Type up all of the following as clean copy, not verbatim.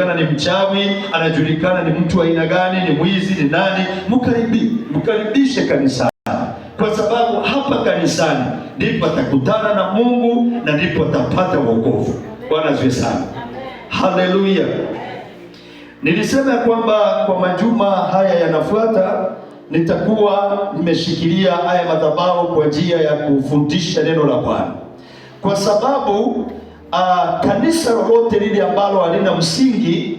anajulikana ni mchawi, anajulikana ni mtu wa aina gani, ni mwizi, ni nani, mkaribishe kanisani, kwa sababu hapa kanisani ndipo atakutana na Mungu na ndipo atapata wokovu. Bwana asifiwe sana. Haleluya. Nilisema kwamba kwa majuma haya yanafuata nitakuwa nimeshikilia haya madhabahu kwa njia ya kufundisha neno la Bwana, kwa sababu kanisa lolote lile ambalo halina msingi,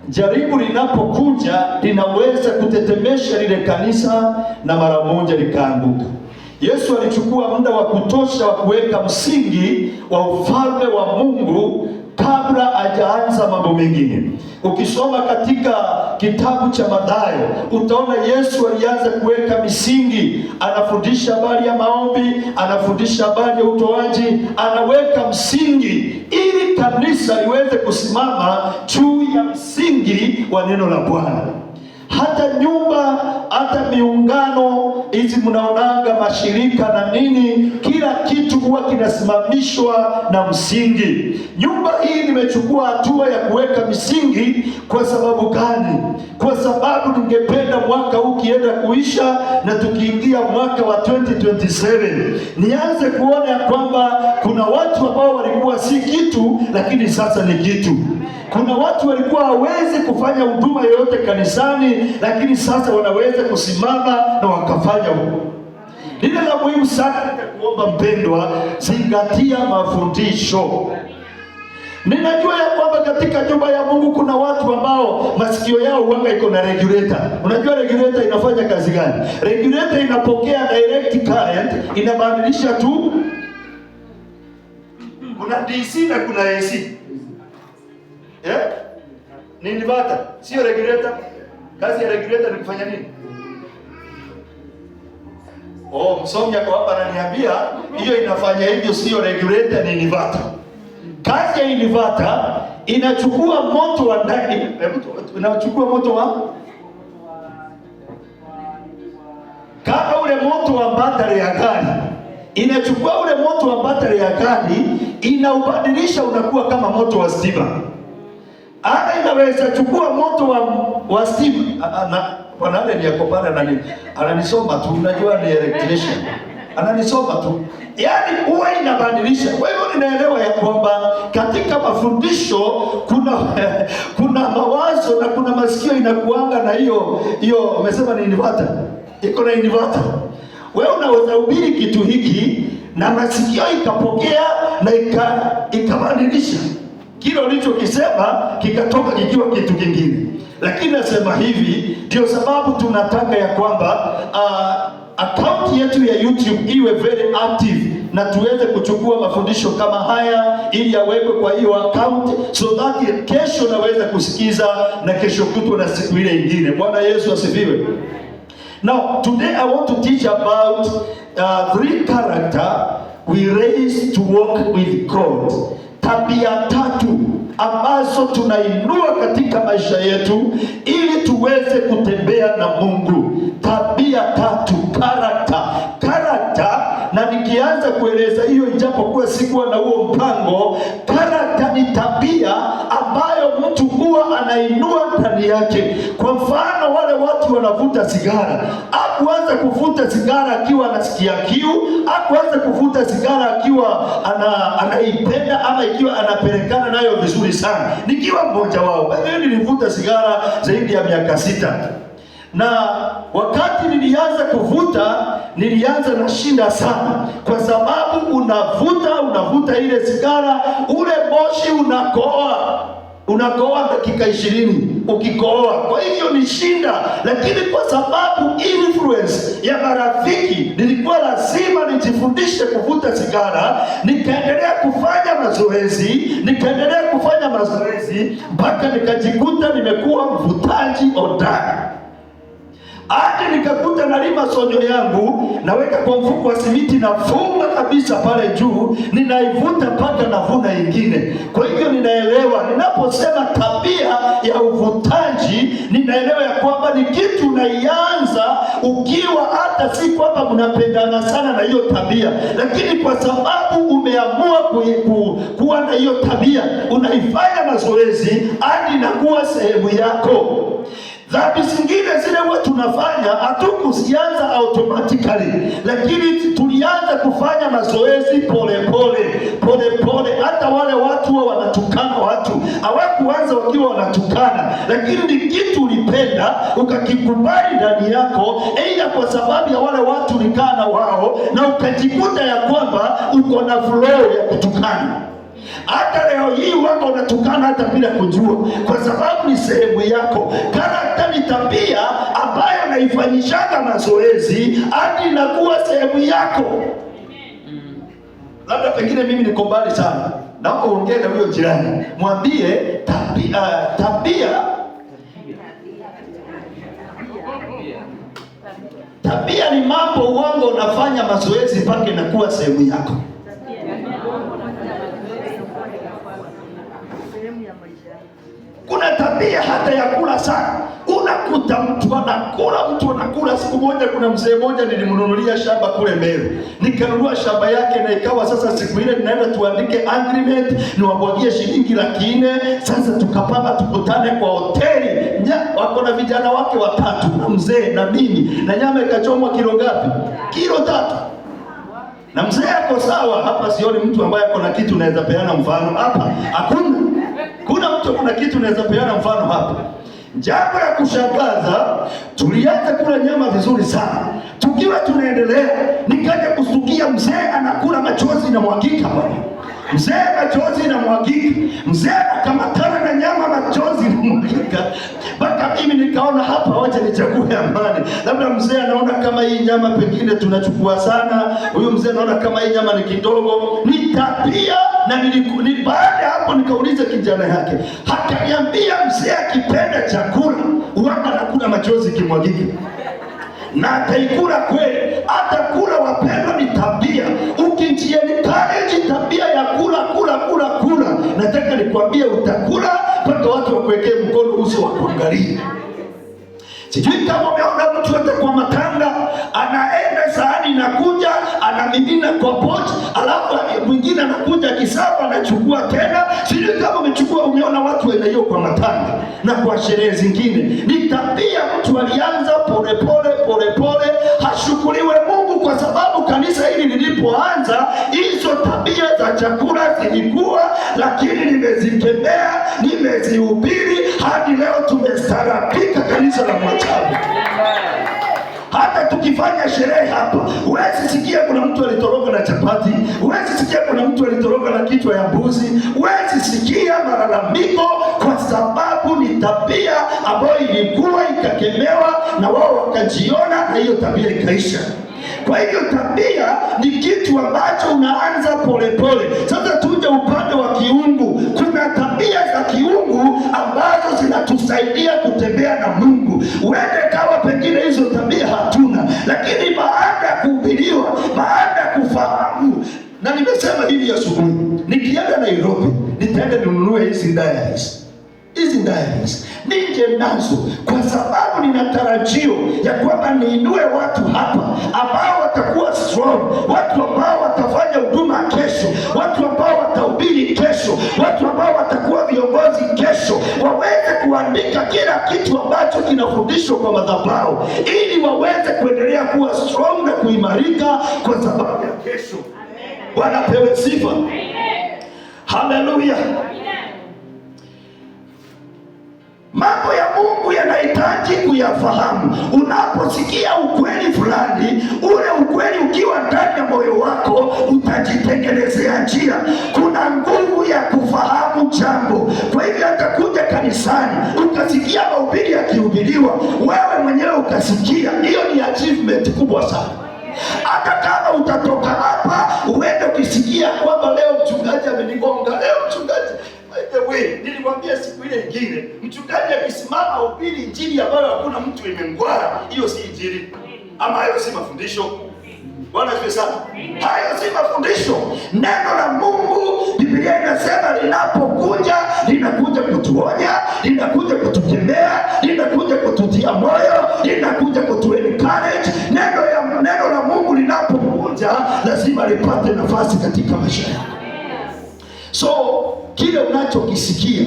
jaribu linapokuja linaweza kutetemesha lile kanisa na mara moja likaanguka. Yesu alichukua muda wa kutosha wa kuweka msingi wa ufalme wa Mungu kabla hajaanza mambo mengine. Ukisoma katika kitabu cha Mathayo utaona Yesu alianza kuweka misingi, anafundisha habari ya maombi, anafundisha habari ya utoaji, anaweka msingi ili kanisa liweze kusimama juu ya msingi wa neno la Bwana. Hata nyumba, hata miungano hizi mnaonanga, mashirika na nini, kila kitu huwa kinasimamishwa na msingi. Nyumba hii nimechukua hatua ya kuweka misingi. Kwa sababu gani? Kwa sababu ningependa mwaka huu kienda kuisha na tukiingia mwaka wa 2027 nianze kuona ya kwamba kuna watu ambao walikuwa si kitu lakini sasa ni kitu. Kuna watu walikuwa hawezi kufanya huduma yoyote kanisani lakini sasa wanaweza kusimama na wakafanya. Lile la muhimu sana nitakuomba mpendwa, zingatia mafundisho. Ninajua ya kwamba katika nyumba ya Mungu kuna watu ambao masikio yao huanga iko na regulator. Unajua regulator inafanya kazi gani? Regulator inapokea direct current, inabadilisha tu. Kuna DC na kuna AC. Ni inverter, sio regulator. Kazi ya regulator ni kufanya nini? Msomi yako hapa ananiambia hiyo inafanya hivyo, sio regulator, ni inverter. Kazi ya inverter inachukua moto wa ndani, inachukua moto wa kama ule moto wa battery ya gari, inachukua ule moto wa battery ya gari inaubadilisha unakuwa kama moto wa stima. Inaweza chukua moto wa stima. Bwana ale ni yako pale ananisoma tu, unajua ni electrician. Ananisoma tu. Yaani huwa inabadilisha. Kwa hivyo ninaelewa ya kwamba katika mafundisho kuna mawazo na kuna masikio inakuanga na hiyo umesema ni inverter. Iko na inverter. Wewe unaweza hubiri kitu hiki na masikio ikapokea na ikabadilisha kile ulichokisema kikatoka kikiwa kitu kingine. Lakini nasema hivi ndio sababu tunataka ya kwamba account yetu ya YouTube iwe very active na tuweze kuchukua mafundisho kama haya ili yawekwe kwa hiyo account, so that kesho naweza kusikiza na kesho kutwa na siku ile nyingine. Bwana Yesu asifiwe. Now today I want to teach about 3 character we raise to walk with God. Tabia 3 ambazo tunainua katika maisha yetu ili tuweze kutembea na Mungu. Tabia 3, character. Na nikianza kueleza hiyo, ijapokuwa sikuwa na huo mpango, character ni tabia ambayo mtu huwa anainua ndani yake. Kwa mfano, wale watu wanavuta sigara, hakuanza kuvuta sigara akiwa anasikia kiu, hakuanza kuvuta sigara akiwa anaipenda ama ikiwa anapelekana nayo vizuri sana. Nikiwa mmoja wao, mimi nilivuta sigara zaidi ya miaka 6. Na wakati nilianza kuvuta, nilianza na shinda sana, kwa sababu unavuta ile sigara, ule moshi unakoa dakika 20 ukikoa. Kwa hivyo ni shinda, lakini kwa sababu influence ya marafiki nilikuwa lazima nijifundishe kuvuta sigara. Nikaendelea kufanya mazoezi mpaka nikajikuta nimekuwa mvutaji hodari. Hadi nikakuta nalima sonyo yangu, naweka kwa mfuko wa simiti, nafunga kabisa pale juu, ninaivuta mpaka navuna ingine. Kwa hivyo ninaelewa, ninaposema tabia ya uvutaji, ninaelewa ya kwamba kwamba ni kitu unaianza ukiwa hata si kwamba mnapendana sana na hiyo tabia, lakini kwa sababu umeamua kuwa na hiyo tabia, unaifanya mazoezi hadi inakuwa sehemu yako. Dhambi zingine zile huwa tunafanya hatukuzianza automatically, lakini tulianza kufanya mazoezi pole pole. Hata wale watu huwa wanatukana watu, hawakuanza wakiwa wanatukana, lakini ni kitu ulipenda ukakikubali ndani yako, aidha kwa sababu ya wale watu ulikaa na wao na ukajikuta ya kwamba uko na flow ya kutukana. Hata leo hii wako unatukana hata bila kujua, kwa sababu ni sehemu yako. Karakta ni tabia ambayo naifanyishaga mazoezi hadi inakuwa sehemu yako. Labda pengine mimi niko mbali sana, naomba uongee na huyo jirani, mwambie tabia ni mambo uongo unafanya mazoezi mpaka inakuwa sehemu yako. Kuna tabia hata ya kula sana. Unakuta mtu anakula. Siku moja kuna mzee mmoja nilimnunulia shamba kule Meru. Nikanunua shamba yake na ikawa sasa siku ile ninaenda tuandike agreement, niwabwagie shilingi 400,000. Sasa tukapanga tukutane kwa hoteli. Wako na vijana wake 3, na mzee na mimi, na nyama ikachomwa kilo ngapi? Kilo 3. Na mzee ako sawa. Hapa sioni mtu ambaye ako na kitu naweza peana mfano hapa. Hakuna. Kuna mtu kuna kitu naweza peana mfano hapa. Jambo la kushangaza, tulianza kula nyama vizuri sana. Tukiwa tunaendelea, nikaja kustukia mzee anakula machozi na mwagika bwana. Mzee machozi na mwagika. Mzee akamatana na nyama machozi na mwagika. Baka mimi nikaona hapa wacha nichague amani. Labda mzee anaona kama hii nyama pengine tunachukua sana. Huyu mzee anaona kama hii nyama ni kidogo. Ni tabia. Na baada ya hapo nikauliza kijana yake. Akaniambia mzee akipenda chakula huwa anakula machozi kimwagika. Na ataikula kweli. Hata kula wapendwa ni tabia. Ukijiencourage tabia ya kula. Nataka nikwambie utakula mpaka watu wakuwekee mkono uso wa kuangalia. Sijui kama umeona mtu hata kwa matanga anaenda sahani inakuja anamimina kwa pot, alafu mwingine anakuja kisafa anachukua tena. Sijui kama umeona watu wenda hiyo kwa matanga na kwa sherehe zingine. Ni tabia mtu alianza pole. Hashukuriwe Mungu kwa sababu kanisa hili lilipoanza hizo tabia za chakula zilikuwa, lakini nimezikemea, nimezihubiri hadi leo tumestarabika kanisa la Mwachabu. Hata tukifanya sherehe hapa, huwezi sikia kuna mtu alitoroka na chapati, huwezi sikia kuna mtu alitoroka na kichwa ya mbuzi, huwezi sikia malalamiko, kwa sababu ni tabia ambayo ilikuwa ikakemewa na wao wakajiona, na hiyo tabia ikaisha. Kwa hivyo tabia ni kitu ambacho unaanza pole. Sasa tuje upande wa kiungu. Kuna tabia za kiungu ambazo zinatusaidia kutembea na Mungu. Uende kawa pengine hizo tabia hatuna, lakini baada ya kuhubiriwa, baada ya kufahamu, na nimesema hivi asubuhi, nikienda Nairobi nitaenda ninunue hizi diaries nije nazo, kwa sababu nina tarajio ya kwamba niinue watu hapa ambao watakuwa strong, watu ambao watafanya huduma kesho, watu ambao watahubiri kesho, watu ambao watakuwa viongozi kesho, waweze kuandika kila kitu ambacho kinafundishwa kwa madhabahu, ili waweze kuendelea kuwa strong na kuimarika kwa sababu ya kesho. Bwana pewe sifa. Haleluya. Mambo ya Mungu yanahitaji kuyafahamu. Unaposikia ukweli fulani, ule ukweli ukiwa ndani ya moyo wako, utajitengenezea njia. Kuna nguvu ya kufahamu jambo. Kwa hivyo hata kuja kanisani ukasikia mahubiri yakihubiriwa, wewe mwenyewe ukasikia, hiyo ni achievement kubwa sana. Hata kama utatoka hapa uende ukisikia kwamba leo mchungaji amenigonga, leo mchungaji nilimwambia siku ile nyingine, mchungaji akisimama uhubiri injili ambayo hakuna mtu imemgwara, hiyo si injili, ama hayo si mafundisho. Bwana asifiwe sana. Hayo si mafundisho. Neno la Mungu, Biblia inasema linapokuja, linakuja kutuonya, linakuja kutukemea, linakuja kututia kututia moyo, linakuja kutu encourage. Neno la Mungu linapokuja lazima lipate nafasi katika maisha yako. So kile unachokisikia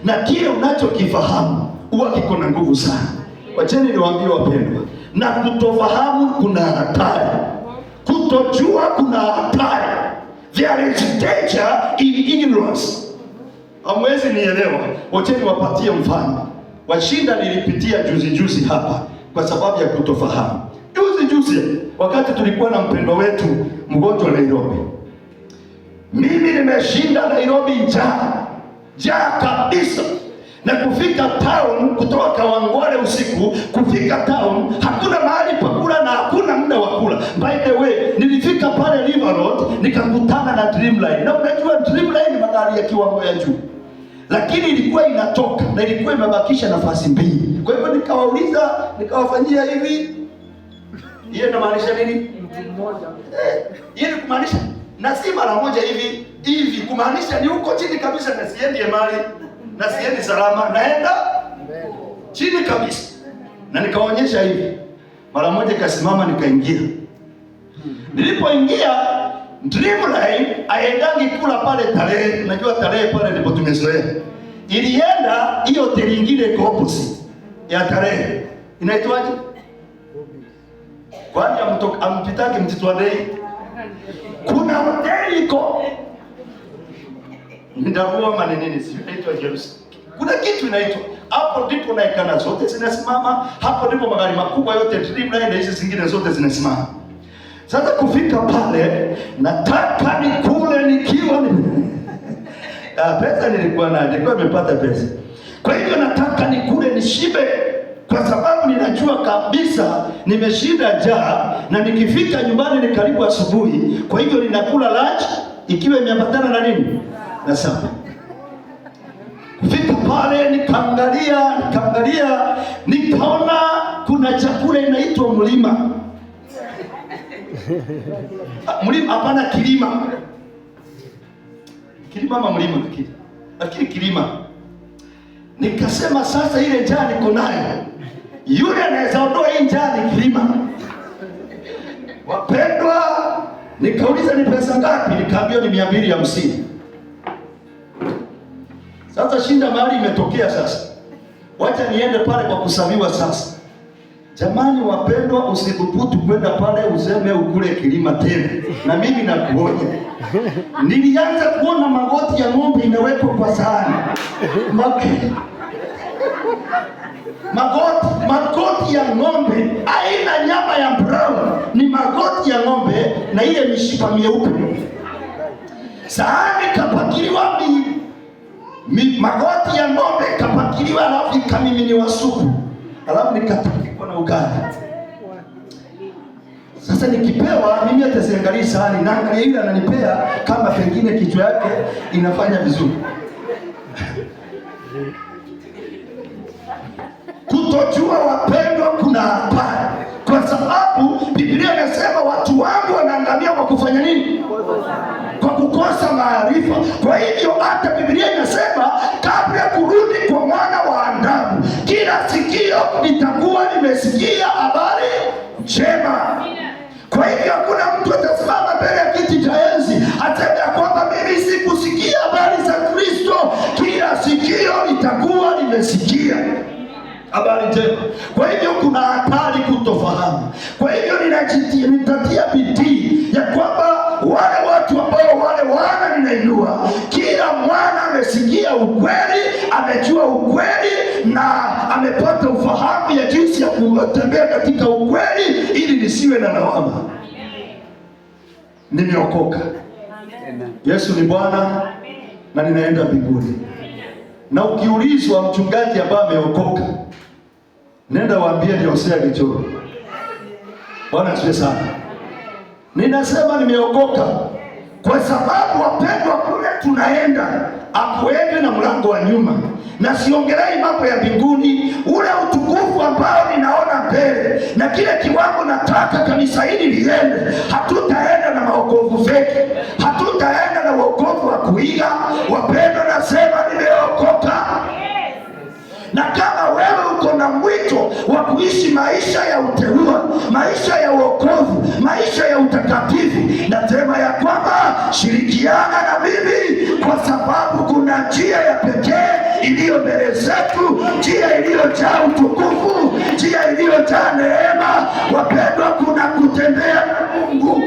na kile unachokifahamu huwa kiko na nguvu sana. Wacheni niwaambie wapendwa, na kutofahamu kuna hatari, kutojua kuna hatari. There is danger in ignorance. Hamwezi nielewa. Wacheni wapatie mfano. Washinda nilipitia juzi hapa kwa sababu ya kutofahamu. Juzi wakati tulikuwa na mpendwa wetu mgonjwa Nairobi. Mimi nimeshinda Nairobi njaa kabisa. Na kufika town kutoka Kawangware usiku, kufika town hakuna mahali pa kula na hakuna muda wa kula. By the way, nilifika pale River Road nikakutana na Dreamline. Na unajua Dreamline ni magari ya kiwango ya juu. Lakini ilikuwa inatoka na ilikuwa imebakisha nafasi mbili. Kwa hivyo nikawauliza, nikawafanyia hivi. Hiyo inamaanisha nini? Mtu mmoja. Hiyo kumaanisha na si mara moja hivi kumaanisha ni huko chini kabisa, na siendi mali na siendi salama, naenda chini kabisa. Na nikaonyesha hivi. Mara moja kasimama nikaingia. Nilipoingia Dreamline aendangi kula pale Tarehe. Unajua Tarehe pale ndipo tumezoea. Ilienda hiyo hoteli nyingine iko opposite ya Tarehe. Inaitwaje? Kwani ampitaki Mtitwadei? Kuna hoteli iko Ndaruwa manenene, si inaitwa Jerusalem. Kuna kitu inaitwa. Hapo ndipo naikana zote zinasimama. Hapo ndipo magari makubwa yote Dreamline na hizo zingine zote zinasimama. Sasa kufika pale nataka nikule nikiwa pesa nilikuwa nimepata pesa. Kwa hivyo nataka nikule nishibe, kwa sababu ninajua kabisa nimeshinda njaa na nikifika nyumbani ni karibu asubuhi. Kwa hivyo ninakula lunch ikiwa imeambatana na nini? Na sapa. Kufika pale nikaangalia nikaona kuna chakula inaitwa mlima. Mlima hapana, kilima. Kilima ama mlima lakini kilima. Nikasema sasa ile njaa niko nayo, yule anaweza ondoa hii njaa ni kilima. Wapendwa, nikauliza ni pesa ngapi? Nikaambiwa ni 250. Sasa shinda mahali imetokea sasa. Wacha niende pale kwa kusaviwa sasa. Jamani wapendwa, usidhubutu kwenda pale useme ukule kilima tena. Na mimi nakuonya. Nilianza kuona magoti ya ng'ombe inawekwa kwa sahani. Magoti ya ng'ombe, aina nyama ya brown, ni magoti ya ng'ombe na ile mishipa mieupe. Sahani kapakiliwa magoti ya ng'ombe kapakiliwa, alafu ikamiminiwa supu. Alafu nikapikwa na ugali. Sasa nikipewa mimi hata siangalii sahani, naangalia yule ananipea kama pengine kichwa yake inafanya vizuri. Kutojua wapendwa kuna hatari, kwa sababu Biblia inasema watu wangu wanaangamia kwa kufanya nini? Kwa kukosa maarifa. Kwa hivyo hata Biblia inasema kabla ya kurudi kwa mwana wa Adamu, kila sikio litakuwa limesikia habari njema. Kwa hivyo hakuna mtu atasimama mbele ya kiti cha enzi aseme kwamba mimi sikusikia habari za Kristo. Kila sikio litakuwa limesikia habari njema. Kwa hivyo kuna hatari kutofahamu. Kwa hivyo nitatia bidii ya kwamba wale watu ambao wale wana ninainua, kila mwana amesikia ukweli, amejua ukweli na amepata ufahamu ya jinsi ya kutembea katika ukweli, ili nisiwe na lawama. Nimeokoka. Yesu ni Bwana na ninaenda mbinguni. Na ukiulizwa mchungaji ambaye ameokoka, nenda waambie ni Hosea Gichoro. Bwana asifiwe sana. Ninasema nimeokoka kwa sababu wapendwa, kule tunaenda akuende na mlango wa nyuma. Na siongelei mambo ya mbinguni, ule utukufu ambao ninaona mbele na kile kiwango nataka kanisa hili liende. Hatutaenda na maokovu feki, hatutaenda na wokovu wa kuiga. Wapendwa, nasema nimeokoka. Na kama wewe uko na kuna mwito wa kuishi maisha ya uteua, maisha ya uokovu, maisha ya utakatifu. Nasema ya kwamba shirikiana na mimi, kwa sababu kuna njia ya pekee iliyo mbele zetu, njia iliyojaa utukufu, njia iliyojaa neema. Wapendwa, kuna kutembea na Mungu.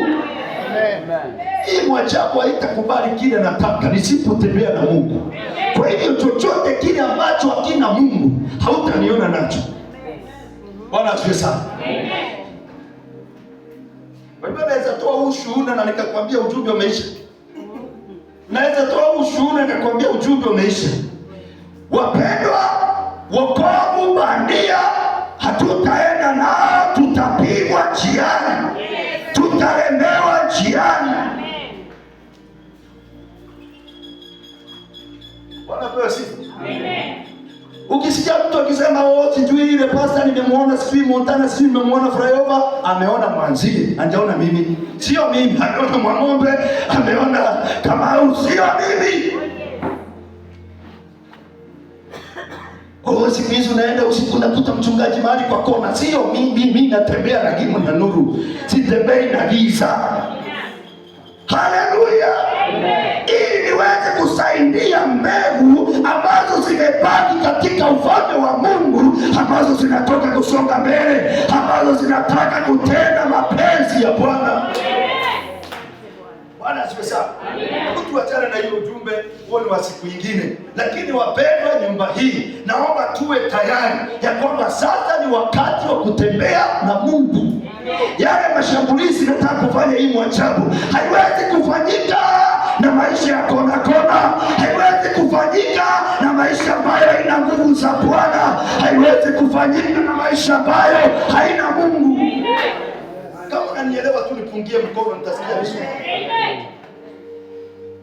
Hii mwajabu haitakubali kile nataka nisipotembea na Mungu. Kwa hivyo chochote kile ambacho hakina Mungu hautaniona nacho. Bwana asifiwe sana. Wewe unaweza toa ushuhuda na nikakwambia ujumbe umeisha. Naweza toa ushuhuda na nikakwambia ujumbe umeisha. Wapendwa, wokovu bandia hatutaenda nao, tutapigwa njiani, tutalemewa njiani. Bwana pewe sifa. Amen. Ukisikia mtu akisema sijui ile pasta nimemuona sijui Montana sijui nimemuona Flyover, ameona mwanzie, hajaona mimi. Sio mimi, ameona Mwang'ombe, ameona Kamau, sio mimi. Siku hizi unaenda usiku unakuta mchungaji mahali kwa kona, sio mimi. Mimi natembea na gimu na nuru, sitembei na giza. Haleluya. Ili niweze kusaidia mbegu ambazo zimebaki katika ufalme wa Mungu, ambazo zinatoka kusonga mbele, ambazo zinataka kutenda mapenzi ya Bwana. Bwana asifiwe sana. Tuachane na hiyo ujumbe, huo ni wa siku nyingine. Lakini wapendwa, nyumba hii naomba tuwe tayari ya kwamba sasa ni wakati wa kutembea na Mungu. Yale mashambulizi nataka kufanya hii mwajabu haiwezi kufanyika na maisha ya kona kona, haiwezi kufanyika na maisha ambayo haina nguvu za Bwana, haiwezi kufanyika na maisha ambayo haina Mungu. Kama unanielewa tu nipungie mkono nitasikia vizuri.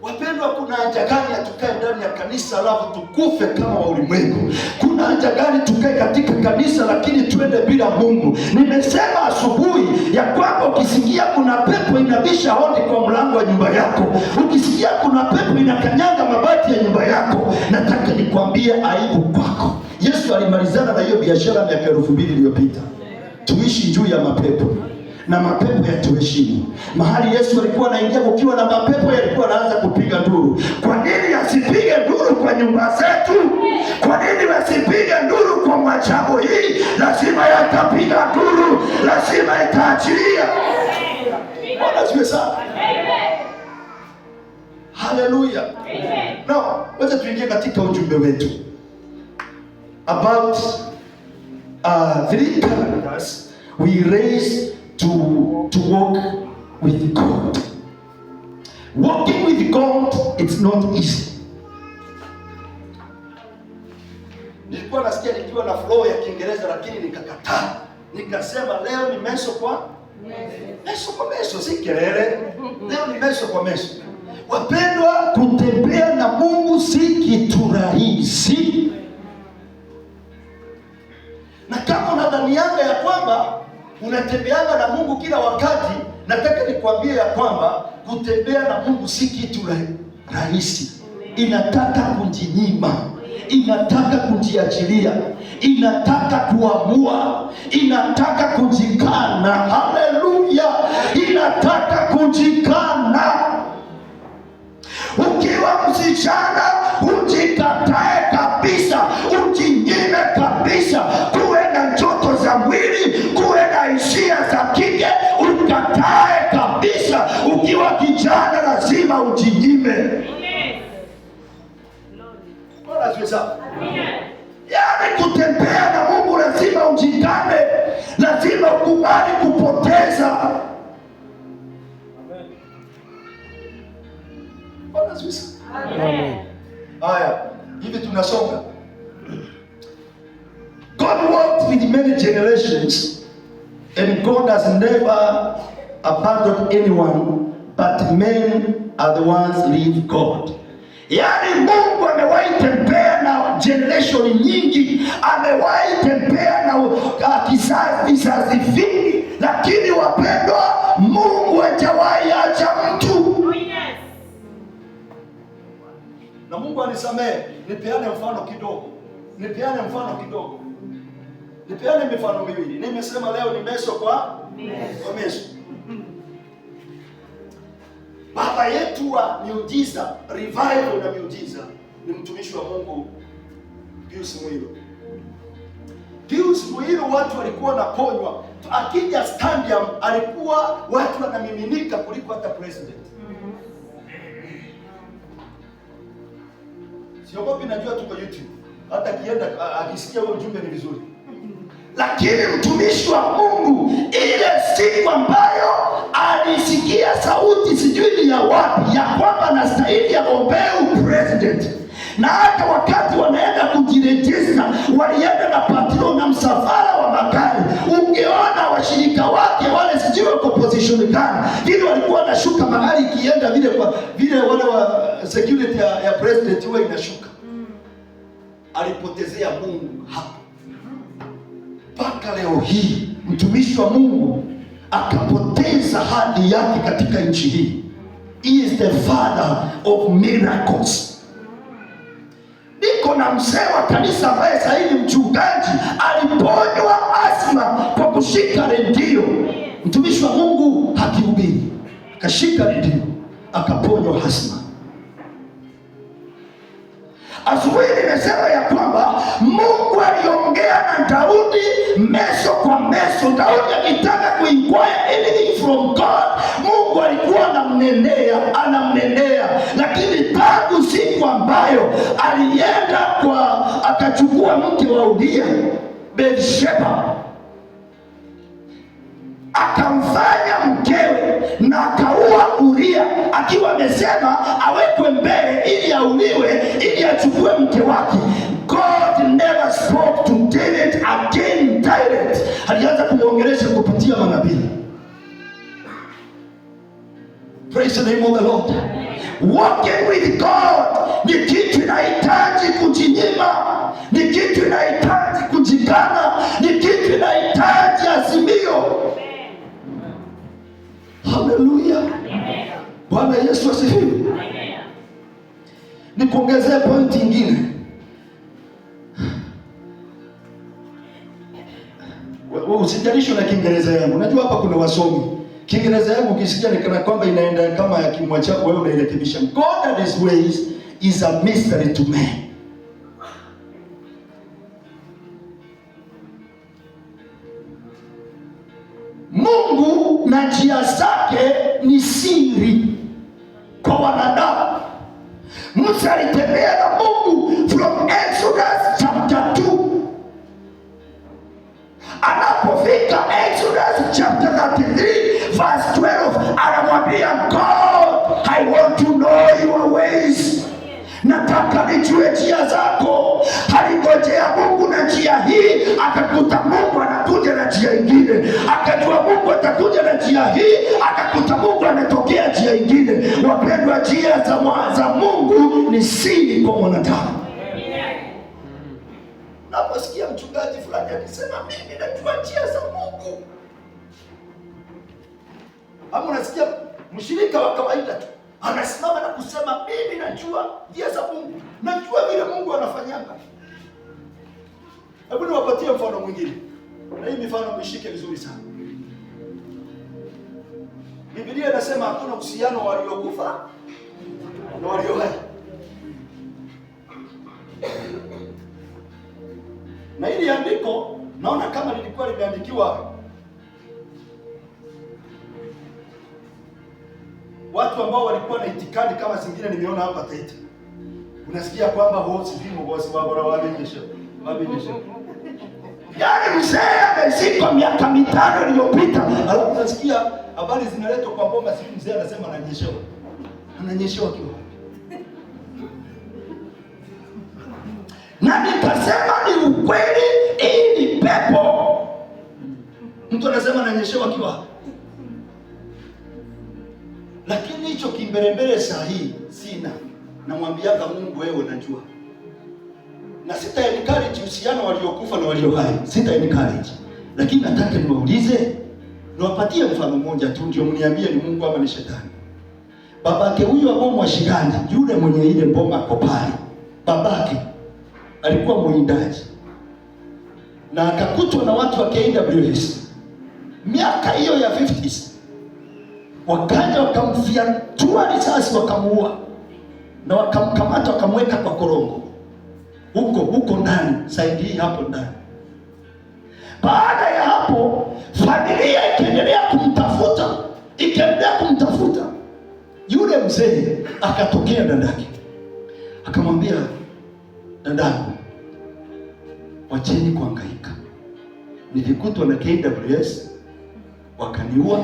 Wapendwa, kuna haja gani tukae ndani ya kanisa alafu tukufe kama wa ulimwengu? Kuna haja gani tukae katika kanisa lakini tuende bila Mungu? Nimesema asubuhi ya kwamba ukisikia kuna pepo inabisha hodi kwa mlango wa nyumba yako, ukisikia kuna pepo inakanyanga mabati ya nyumba yako, nataka nikwambie aibu kwako. Yesu alimalizana na hiyo biashara miaka 2000 iliyopita. Tuishi juu ya mapepo na mapepo yatuheshimu. Mahali Yesu alikuwa anaingia kukiwa na mapepo, yalikuwa anaanza kupiga nduru. Kwa nini yasipige nduru kwa nyumba zetu? Kwa nini yasipige nduru kwa mwajabu hii? Lazima yatapiga nduru, lazima itaachilia. Bwana asifiwe sana. Haleluya. No, wacha tuingie katika ujumbe wetu about 3 characters we raise to walk with God. Walking with God, it's not easy. Nilikuwa nasikia nikiwa na flow ya Kiingereza lakini nikakataa. Nikasema leo ni meso kwa meso, si kelele. Leo ni meso kwa meso. Wapendwa, kutembea na Mungu si kitu rahisi. Na kama unadhanianga ya kwamba unatembeanga na Mungu kila wakati, nataka nikwambie ya kwamba kutembea na Mungu si kitu rahisi. Inataka kujinyima, inataka kujiachilia, inataka kuamua, inataka kujikana. Haleluya, inataka kujikana. Ukiwa msichana ujikatae kabisa, ujinyime kabisa. Kuwe na joto za mwili, kuwe na hisia za kike, ukatae kabisa. Ukiwa kijana lazima ujinyime. Bwana asifiwe sana. Yaani kutembea na Mungu lazima ujikane, lazima ukubali kupoteza. Amen. Haya, hivi tunasonga. God worked with many generations and God has never abandoned anyone, but men are the ones leave God. Yaani Mungu amewahi tembea na generation nyingi, amewahi tembea na kizazi vingi, lakini wapendwa, Mungu hajawahi acha mtu. Na Mungu anisamehe, nipeane mfano kidogo. Nipeane mifano miwili. Nimesema leo ni meso kwa meso. Baba yetu wa miujiza, revival na miujiza, ni mtumishi wa Mungu Pius Muhilo. Pius Muhilo watu walikuwa naponywa. Akija stadium alikuwa watu wanamiminika kuliko hata president. Siogopi, najua tuko YouTube. Hata kienda akisikia huo ujumbe ni vizuri. Lakini mtumishi wa Mungu, ile siku ambayo alisikia sauti sijui ya wapi ya kwamba anastahili agombee president, na hata wakati wanaenda kujirejista walienda na patron na msafara wa magari, ungeona washirika wake wale sijui wako position gani, vile walikuwa wanashuka magari ikienda vile kwa vile wale wa security ya president huwa inashuka. Alipotezea Mungu hapa. Mpaka leo hii mtumishi wa Mungu akapoteza hadhi yake katika nchi hii. He is the father of miracles. Niko na mzee wa kanisa ambaye sasa hivi mchungaji, aliponywa asma kwa kushika redio. Mtumishi wa Mungu hakihubiri, akashika redio akaponywa asma. Asubuhi nimesema ya kwamba Mungu aliongea na Daudi meso kwa meso. Daudi akitaka kuinquire anything from God, Mungu alikuwa anamnenea. Lakini tangu siku ambayo alienda akachukua mke wa Uria, Bathsheba, akamfanya mkewe na akaua Uria, akiwa amesema awekwe mbele ili auliwe, ili achukue mke wake. God never spoke to David again direct. Alianza kumwongelesha kupitia manabii. Praise the name of the Lord. Walking with God ni kitu inahitaji kujinyima, ni kitu inahitaji kujikana, ni kitu inahitaji azimio. Haleluya. Bwana Yesu asifiwe. Nikuongezee pointi nyingine. Usijalishwe na Kiingereza yangu. Najua hapa kuna wasomi. Kiingereza yangu ukisikia ni kana kwamba inaenda kama ya kimwacha, wewe unairekebisha. God and his ways is a mystery to man. Mungu na njia zake ni siri kwa wanadamu. Musa alitembea na Mungu from Exodus chapter 2. Anapofika Exodus chapter 33 verse 12, anamwambia God, I want to know your ways. Nataka nijue njia zako. Aligojea Mungu na njia hii, akakuta Mungu anakuja na njia ingine. Akajua Mungu atakuja na njia hii, akakuta Mungu anatokea njia ingine. Wapendwa, njia za Mungu ni siri kwa mwanadamu. Naposikia mchungaji fulani akisema mimi najua njia za Mungu, ama unasikia mshirika wa kawaida tu anasimama na kusema mimi najua njia za Mungu, najua vile Mungu anafanyanga. Hebu niwapatie mfano mwingine, na hii mifano mishike vizuri sana. Biblia inasema hakuna uhusiano wa waliokufa na walio hai. Na hili andiko naona kama lilikuwa limeandikiwa watu ambao walikuwa na itikadi kama zingine nimeona hapa Taita. Unasikia kwamba wote vimo bosi wao wabenyesha. Yaani mzee amezikwa miaka 5 iliyopita. Alafu unasikia habari zinaletwa kwa bomba, si mzee anasema ananyeshewa. Ananyeshewa kiwa. Na nikasema ni ukweli, hii ni pepo. Mtu anasema ananyeshewa kiwa. Lakini hicho kimbelembele saa hii sina. Namwambiaga Mungu, wewe unajua. Na sita encourage uhusiano waliokufa na walio hai. Sita encourage. Lakini nataka niwaulize, niwapatie mfano mmoja tu ndio mniambie ni Mungu ama ni shetani. Babake huyu wa bomu wa Shigandi, yule mwenye ile mboma ako pale. Babake alikuwa mwindaji. na akakutwa na watu wa KWS miaka hiyo ya 50s, wakaja wakamfiatua risasi wakamuua, na wakamkamata wakamweka kwa korongo huko ndani, saidi hii hapo ndani. Baada ya hapo familia ikaendelea kumtafuta yule mzee. Akatokea dadake akamwambia, dadangu, wacheni kuhangaika, nilikutwa na KWS wakaniua,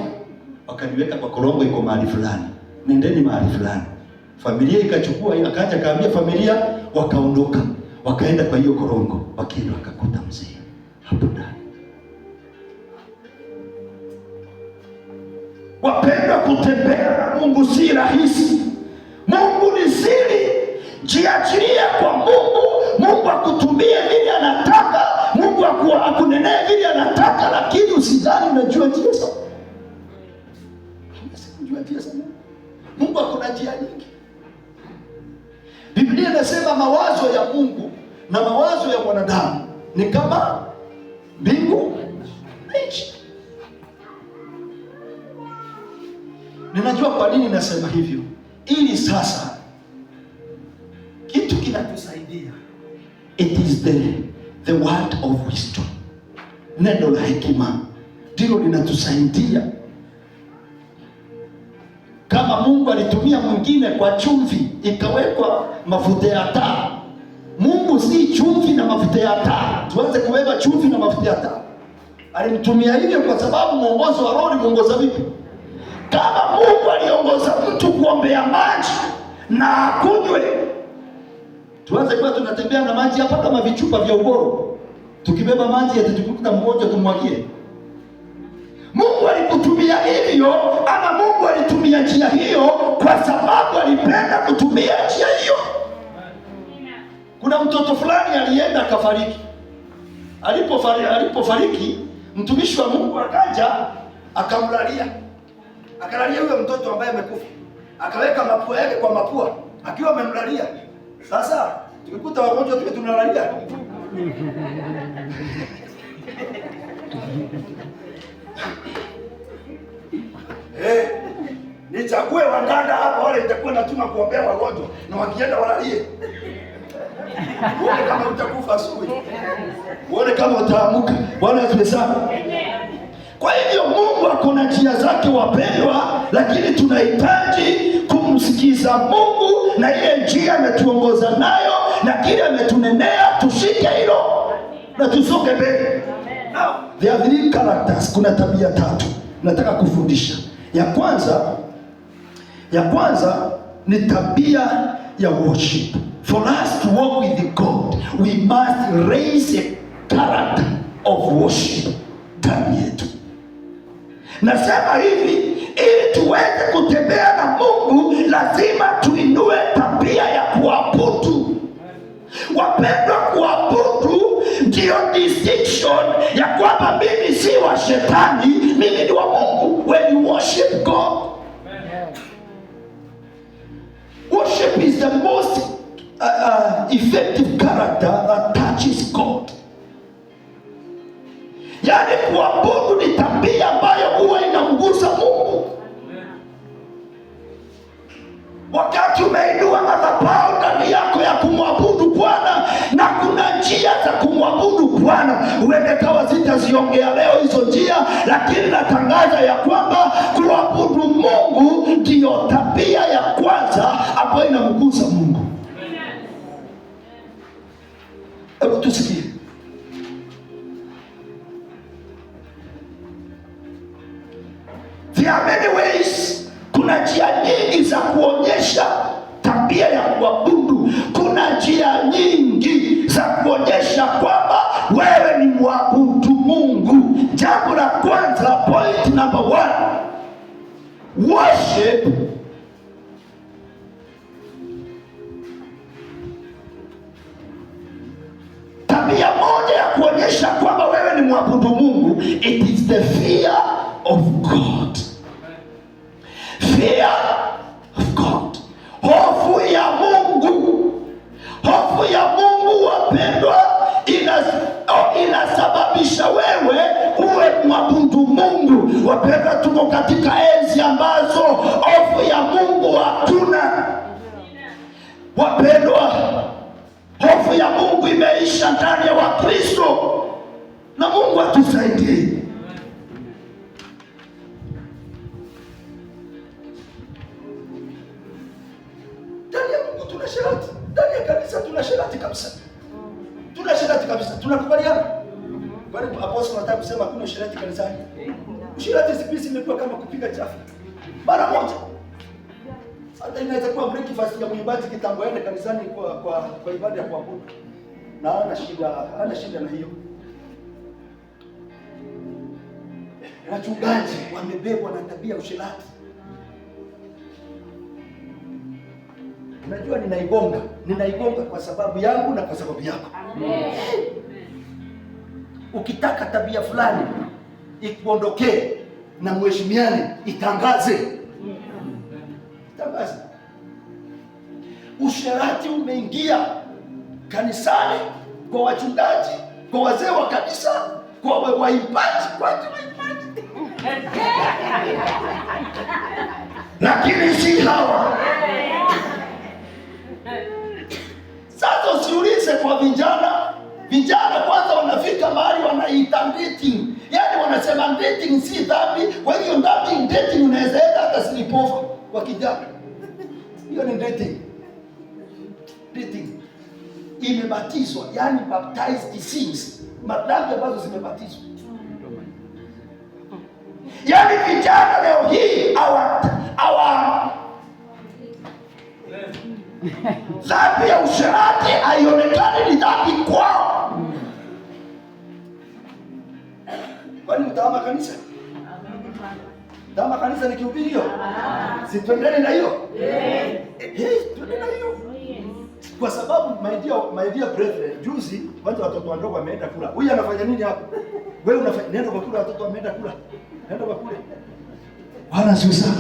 wakaniweka kwa korongo iko mahali fulani, nendeni mahali fulani. Familia ikachukua, akaja kaambia familia, wakaondoka wakaenda kwa hiyo korongo, wakienda wakakuta mzee hapo ndani. Wapendwa, kutembea na Mungu si rahisi. Mungu ni siri. Jiachilie kwa Mungu. Mungu akutumie vile anataka, Mungu akunenee vile anataka, lakini usidhani unajua njia sawa. Unajua njia sawa. Mungu akuna njia nyingi. Biblia inasema mawazo ya Mungu na mawazo ya mwanadamu ni kama mbingu na nchi. Ninajua kwa nini nasema hivyo, ili sasa kitu kinatusaidia. It is the word of wisdom. Neno la hekima ndilo linatusaidia. Kama Mungu alitumia mwingine kwa chumvi ikawekwa mafuta ya taa, Mungu si chumvi na mafuta ya taa tuanze kuweka chumvi na mafuta ya taa. Alimtumia hivyo kwa sababu mwongozo wa Roho ni mwongoza vipi? Kama Mungu aliongoza mtu kuombea maji na akunywe, tuanze kwa tunatembea na maji hapa kama vichupa vya uboro, tukibeba maji yatatukuta mmoja tumwagie. Mungu alikutumia hivyo, ama Mungu alitumia njia hiyo kwa sababu alipenda kutumia njia hiyo. Kuna mtoto fulani alienda akafariki. Alipofariki mtumishi wa Mungu akaja akamlalia. Akalalia huyo mtoto ambaye amekufa. Akaweka mapua yake kwa mapua akiwa amemlalia. Sasa tukikuta wagonjwa tunalalia. Nichague waganga hapa wale itakuwa natuma kuombea wagonjwa na wakienda walalie. Uone kama utakufa asubuhi. Uone kama utaamuka. Bwana asifiwe sana. Kwa hivyo Mungu akona njia zake wapendwa, lakini tunahitaji kumsikiza Mungu na ile njia ametuongoza nayo na kile ametunenea tushike hilo na tusonge mbele. Now, there are 3 characters. Kuna tabia 3 nataka kufundisha. Ya kwanza ni tabia ya worship. For us to walk with God, we must raise a character of worship ndani yetu. Nasema hivi, ili tuweze kutembea na Mungu lazima tuinue tabia ya kuabudu. Wapendwa, kuabudu ndio distinction ya kwamba mimi si wa shetani, mimi ni wa Mungu. When you worship God, worship is the most effective character that touches God. Yaani kuabudu ni tabia ambayo huwa inamgusa Mungu. Wakati umeinua madhabahu ndani yako ya kumwabudu Bwana, na kuna njia za kumwabudu Bwana, uende kawa sitaziongea leo hizo njia, lakini natangaza ya kwamba kuabudu Mungu ndiyo tabia ya kwanza ambayo inamgusa Mungu. Hebu tusikie. There are many ways. Kuna njia nyingi za kuonyesha tabia ya kuabudu. Kuna njia nyingi za kuonyesha kwamba wewe ni mwabudu Mungu. Jambo la kwanza, point number 1, worship tabia moja ya kuonyesha kwamba wewe ni mwabudu Mungu, it is the fear of God. Fear of God. Hofu ya Mungu. Hofu ya Mungu wapendwa, inasababisha Wapendwa, hofu ya Mungu imeisha ndani ya Wakristo, na Mungu atusaidie. Ndani ya Mungu tuna sharati, ndani ya kanisa tuna sharati kabisa, tuna sharati kabisa. Tunakubaliana? Kwani apostoli anataka kusema kuna sharati kanisani? Sharati siku hizi imekuwa kama kupiga chafu mara moja. Hata inaweza kuwa breakfast ya mwimbaji kitambo aende kanisani kwa ibada ya kuabudu, na hana shida na hiyo. Wachungaji wamebebwa na tabia ya usherati. Unajua, ninaigonga kwa sababu yangu na kwa sababu yako. Amen. Ukitaka tabia fulani ikuondokee na mheshimiane, itangaze. Usherati umeingia kanisani, kwa wachungaji, kwa wazee wa kanisa, kwa waimbaji, lakini si hawa. Sasa usiulize kwa vijana. Vijana kwanza wanafika mahali wanaita dating. Yaani wanasema dating si dhambi, kwa hiyo dating unaweza enda hata silipofa kwa kijana. Hiyo ni dating. Dating imebatizwa, yani baptized sins, madhambi ambazo zimebatizwa. Yaani vijana leo hii dhambi ya usherati haionekani ni dhambi kwao. Kwani mtahama kanisa? Mtahama kanisa nikihubiri hiyo? Si twendeni na hiyo? Twendeni na hiyo. Kwa sababu my dear brethren, juzi watu watoto wadogo wameenda kula. Huyu anafanya nini hapo? Wewe unafanya nenda kwa kula, watoto wameenda kula. Nenda kwa kule. Bwana asifiwe.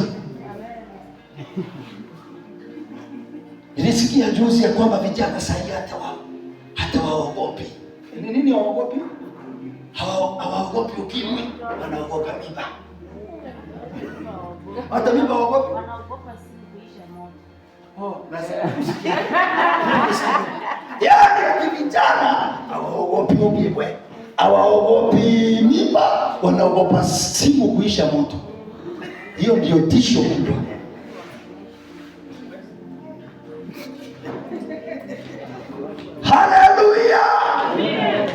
Nilisikia juzi ya kwamba vijana sasa hata waogopi. Ni nini waogopi? Hawaogopi ukimwi, wanaogopa mimba. Hata mimba waogopi? Wanaogopa kuisha moto. Yaani vijana hawaogopi ukimwi, hawaogopi mimba, wanaogopa simu kuisha moto. Hiyo ndio tisho kubwa. Haleluya!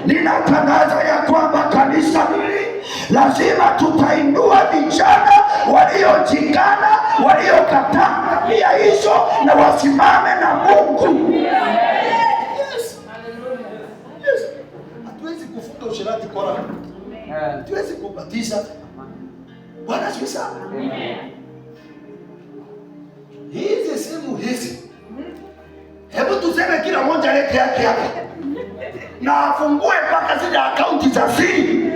Ninatangaza ya kwamba kanisa hili lazima tutainua vijana waliojikana, waliokataa tabia hizo, na wasimame na Mungu. Yes. Hatuwezi kufunga usherati kwa raha. Hatuwezi kubatiza. Bwana asifiwe sana. Hizi simu hizi, hebu tuseme kila mmoja leke yake hapa na afungue mpaka zile akaunti za siri.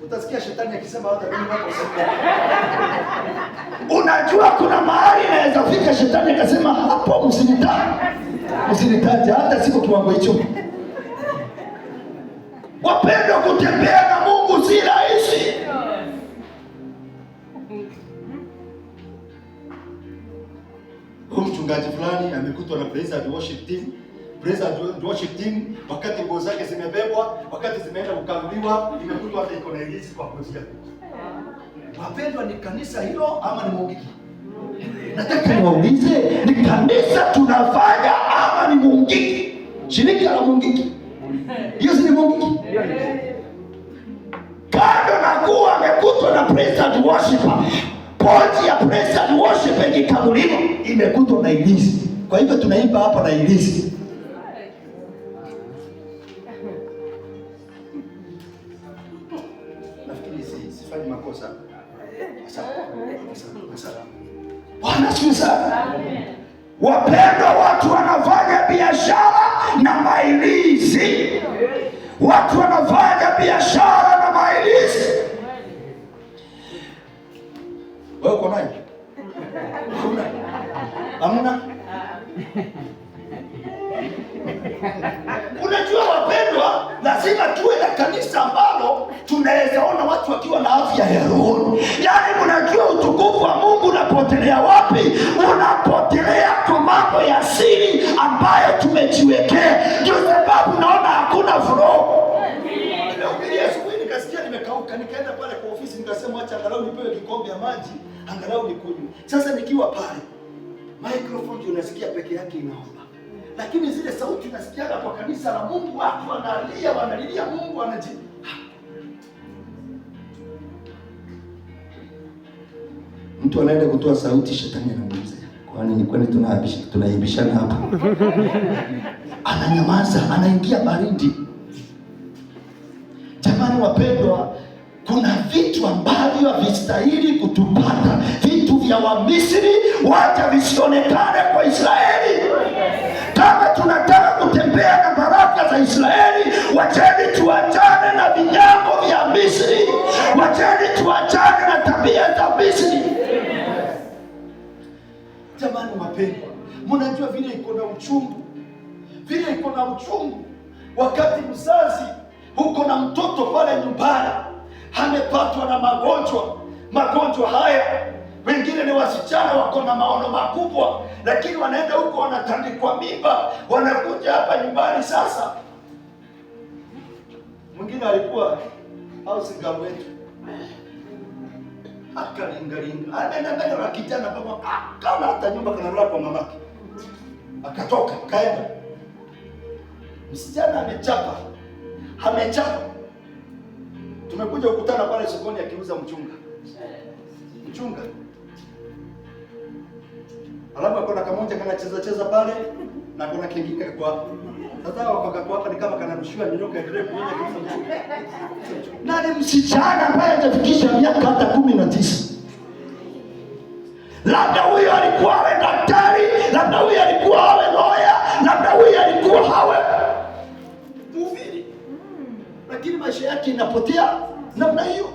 Utasikia shetani akisema hata mimi wako sasa. Unajua kuna mahali inaweza fika shetani akasema hapo msinitaje hata siko kiwango hicho. Wapendwa, kutembea na Mungu si rahisi. Mchungaji fulani amekutwa na praise and worship team. Praise and worship team, wakati nguo zake zimebebwa, wakati zimeenda kukaguliwa, imekutwa hata iko na ilisi kwa kuzia. Wapendwa, ni kanisa hilo ama ni Mungiki? Nataka niwaulize, ni kanisa tunafanya ama ni Mungiki? Shirika la Mungiki. Hiyo si ni Mungiki? Kando na kuwa amekutwa na praise and worship, pointi ya praise and worship ikikaguliwa, imekutwa na ilisi. Kwa hivyo tunaimba hapa na ilisi. Sifanyi makosa. Bwana asifiwe sana. Wapendwa, watu wanafanya biashara na mailizi. Watu wanafanya biashara na mailizi. Wewe uko naye? Hamna? Unajua wapendwa, lazima tuwe na kanisa ambalo tunaweza ona watu wakiwa na afya ya roho. Yaani unajua utukufu wa Mungu unapotelea wapi? Unapotelea umejiwekea. Ndio sababu naona hakuna flow. Nimehubiri asubuhi nikasikia nimekauka, nikaenda pale kwa ofisi nikasema acha angalau nipewe kikombe ya maji angalau nikunywe. Sasa nikiwa pale microphone unasikia peke yake inaomba, lakini zile sauti unasikia kwa kanisa la Mungu, watu wanalilia Mungu anajibu. Mtu anaenda kutoa sauti, shetani anamuuliza, kwani tunaibishana hapa? Ananyamaza, anaingia baridi. Jamani wapendwa, kuna vitu ambavyo havistahili kutupata. Vitu vya Wamisri wacha visionekane kwa Israeli. Kama tunataka kutembea na baraka za Israeli, wacheni tuachane na vinyago vya Misri. Wacheni tuachane na tabia za Misri. Jamani wapendwa, mnajua vile iko na uchungu. Vile iko na uchungu wakati mzazi huko na mtoto pale nyumbani amepatwa na magonjwa haya. Wengine ni wasichana wako na maono makubwa, lakini wanaenda huko wanatandikwa mimba, wanakuja hapa nyumbani. Sasa mwingine alikuwa au singa wetu akalingalinga, anaenda na kijana baba kama hata nyumba kanalala kwa mamake, akatoka kaenda. Msichana amechapa. Tumekuja kukutana pale sokoni akiuza mchunga. Alafu kuna kamoja kanacheza pale na kuna kingine kwa. Sasa wakaka hapa ni kama kanarushiwa nyoka endelee kuja kiuza mchunga. Na ni msichana ambaye hajafikisha miaka hata 19. Labda huyo alikuwa awe daktari, labda huyo alikuwa awe lawyer, labda huyo alikuwa awe mhubiri. Lakini maisha yake inapotea namna hiyo.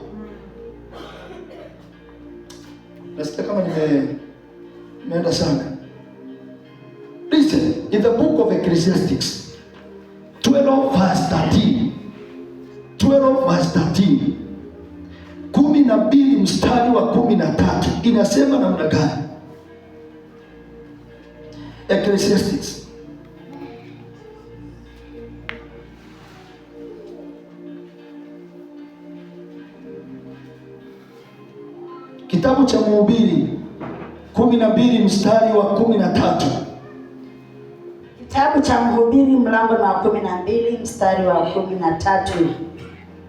Nasikia kama nimeenda sana. Listen, in the book of Ecclesiastes 12 verse 13. 12 verse 13. 12 mstari wa 13 inasema namna gani? Ecclesiastes kitabu cha Mhubiri 12 mstari wa 13. Kitabu cha Mhubiri mlango wa 12 mstari wa 13.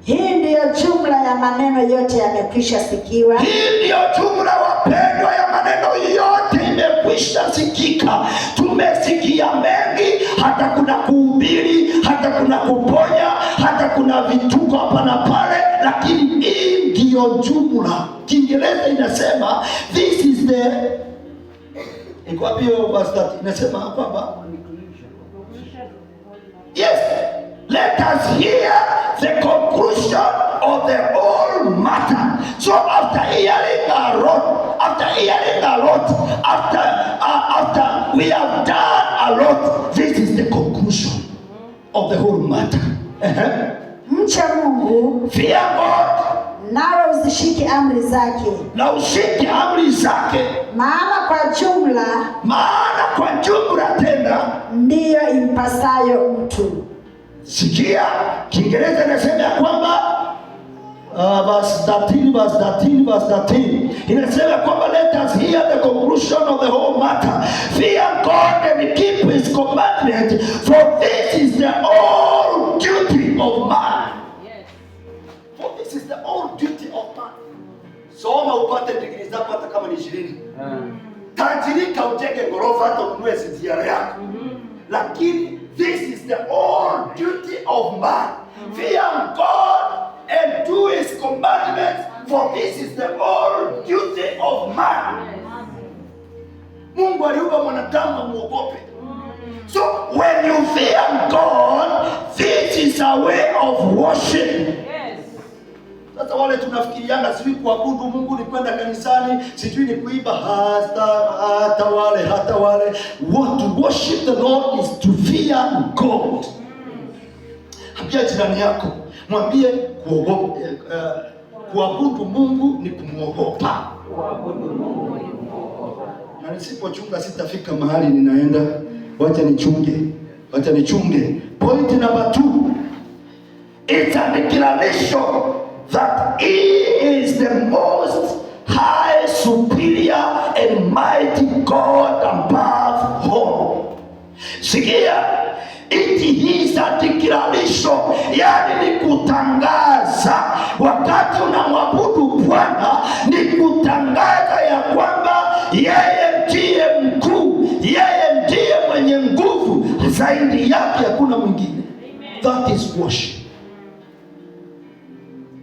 Hii ndiyo jumla ya maneno yote yamekwisha sikiwa. Hii ndiyo jumla wapendwa ya maneno yote imekwisha sikika. Tumesikia mengi, hata kuna kuhubiri, hata kuna kuponya, hata kuna vituko hapa na pale, lakini hii ndiyo jumla. Kiingereza inasema this is the Ikwapio verse 30 inasema kwamba yes, let us hear the conclusion of the whole matter. So after hearing a lot, after we have done a lot, this is the conclusion of the whole matter. Mcha Mungu, fear God, nawe uzishike amri zake. Na ushike amri zake. Maana kwa jumla tena ndiyo impasayo mtu. Sikia, Kiingereza inasema ya kwamba verse 13 inasema kwamba let us hear the conclusion of the whole matter. Fear God and keep his commandment, for this is the whole duty of man. For this is the whole duty of man. Soma upate degree zako hata kama ni 20. Tajirika ujenge ghorofa hata ununue ziara yako. Lakini this is the whole duty of man. Fear God and do his commandments, for this is the whole duty of man. Mungu aliumba mwanadamu amuogope. So when you fear God, this is a way of worship. Sasa wale tunafikiriana sijui kuabudu Mungu ni kwenda kanisani, sijui ni kuimba, hata wale. What to worship the Lord is to fear God. Ambia jirani yako, mwambie kuabudu Mungu ni kumuogopa. Na nisipochunga sitafika mahali ninaenda. Wacha nichunge Wacha nichunge. Point number 2. It's a declaration that he is the most high, superior and mighty God above all. Sikia, it is a declaration, yani ni kutangaza. Wakati unamwabudu Bwana ni kutangaza ya kwamba yeye ndiye mkuu, yeye ndiye mwenye nguvu, zaidi yake hakuna mwingine. That is worship.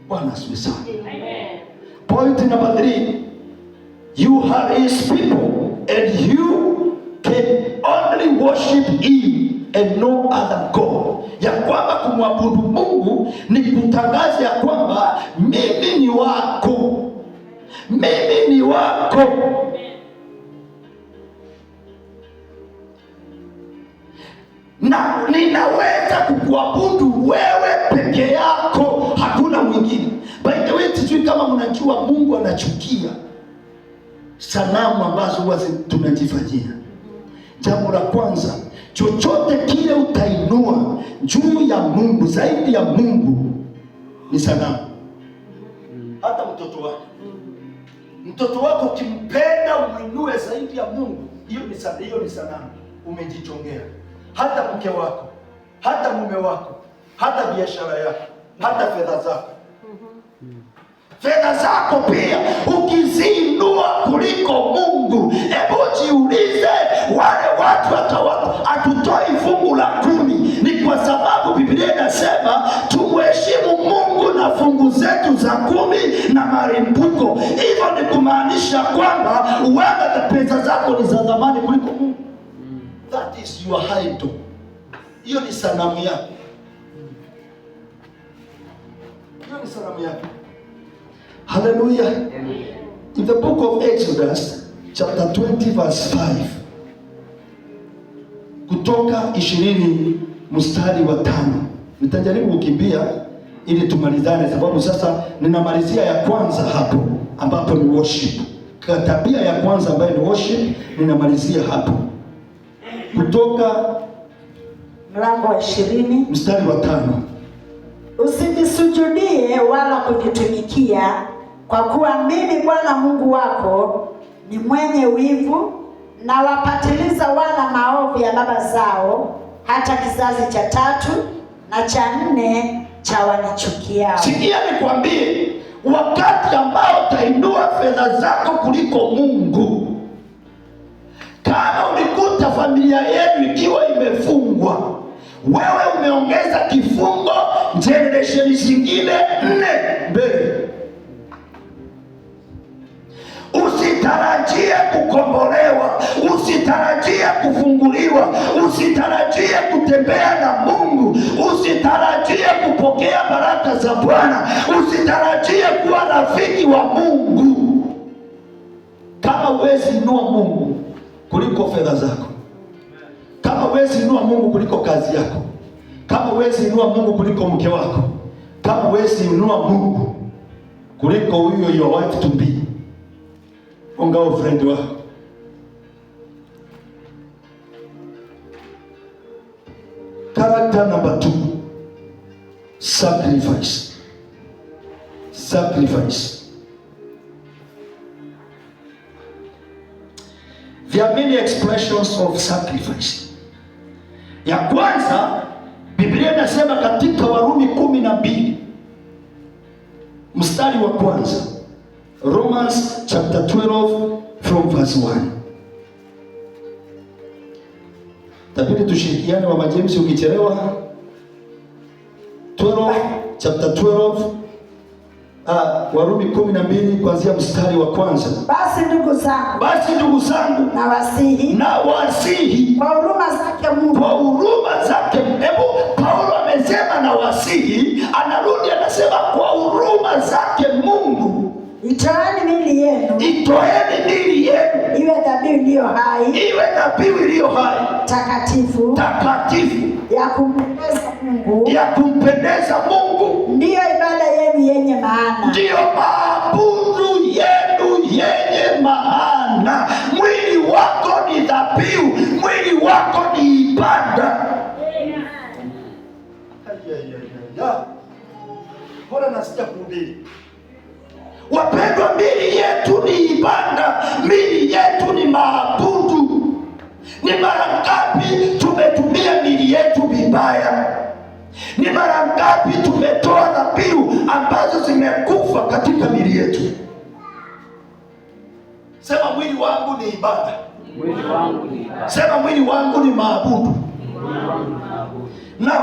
Bwana asifiwe sana. Point number 3. You are his people and you can only worship him and no other God. Ya kwamba kumwabudu Mungu ni kutangaza ya kwamba mimi ni wako, mimi ni wako. Na ninaweza kukuabudu wewe peke yako, hakuna mwingine. By the way, sijui kama mnajua Mungu anachukia sanamu ambazo huwa tunajifanyia. Jambo la kwanza, chochote kile utainua juu ya Mungu, zaidi ya Mungu, ni sanamu. Hata mtoto wako ukimpenda umuinue zaidi ya Mungu, hiyo ni sanamu, umejichongea. Hata mke wako, hata mume wako, hata biashara yako, hata fedha zako pia ukiziinua kuliko Mungu. Hebu jiulize, wale watu hatutoi fungu la 10 ni kwa sababu Biblia inasema tumheshimu Mungu na fungu zetu za 10 na malimbuko. Hivyo ni kumaanisha kwamba wewe pesa zako ni za thamani kuliko Mungu. That is your idol. Hiyo ni sanamu yako. Hiyo ni sanamu yako. Hallelujah. In the book of Exodus chapter 20 verse 5, Kutoka 20 mstari wa 5. Nitajaribu kukimbia ili tumalizane, sababu sasa ninamalizia ya kwanza hapo ambapo ni worship. Tabia ya kwanza ambayo ni worship ninamalizia hapo. Kutoka mlango wa 20 mstari wa 5. Usinisujudie wala kujitumikia, kwa kuwa mimi Bwana Mungu wako ni mwenye wivu, na wapatiliza wana maovu ya baba zao hata kizazi cha 3 na cha 4 cha wanichukiao. Sikia nikwambie, wakati ambao utainua fedha zako kuliko Mungu, kama ulikuta familia yenu ikiwa imefungwa, wewe umeongeza kifungo generation zingine 4 mbele. Usitarajie kukombolewa, usitarajie kufunguliwa, usitarajie kutembea na Mungu, usitarajie kupokea baraka za Bwana, usitarajie kuwa rafiki wa Mungu kama huwezi inua Mungu kuliko fedha zako, kama huwezi inua Mungu kuliko kazi yako, kama huwezi inua Mungu kuliko mke wako, kama huwezi inua Mungu kuliko huyo your wife to be, ongao friend wako. Character number 2, sacrifice. Sacrifice. There are many expressions of sacrifice. Ya kwanza, Biblia inasema katika Warumi 12 mstari wa kwanza, Romans chapter 12 from verse 1. Tabiri tushirikiane wa James, ukichelewa. Chapter 12 Warumi 12 kuanzia mstari wa kwanza. Basi ndugu zangu nawasihi kwa huruma zake Mungu. Kwa huruma zake. Hebu Paulo amesema nawasihi, anarudi anasema kwa huruma zake Mungu, itoeni miili yenu iwe dhabihu iliyo hai, takatifu ya kumpendeza Mungu, ndiyo ibada yenu yenye maana. Ndiyo maabudu yenu yenye maana. Mwili wako ni dhabihu, mwili wako ni ibada. Bora nasikia kuhubiri. Wapendwa, miili yetu ni ibada, miili yetu ni maabudu. Ni mara ngapi tumetumia miili yetu vibaya? Ni mara ngapi tumetoa dhabihu ambazo zimekufa katika miili yetu? Sema mwili wangu ni ibada. Mwili wangu ni ibada. Sema mwili wangu ni maabudu. Now,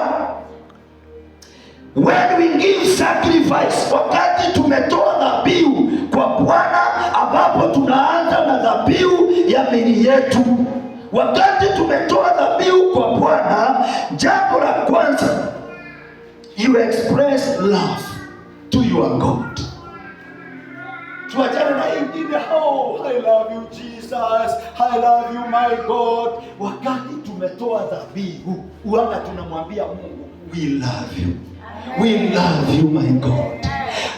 when we give sacrifice, wakati tumetoa dhabihu kwa Bwana, ambapo tunaanza na dhabihu ya miili yetu. Wakati tumetoa dhabihu kwa Bwana, jambo la kwanza, you express love to your God. Tuachane na ingine, oh, I love you Jesus, I love you my God. Wakati tumetoa dhabihu, uanga tunamwambia Mungu, we love you. We love you my God.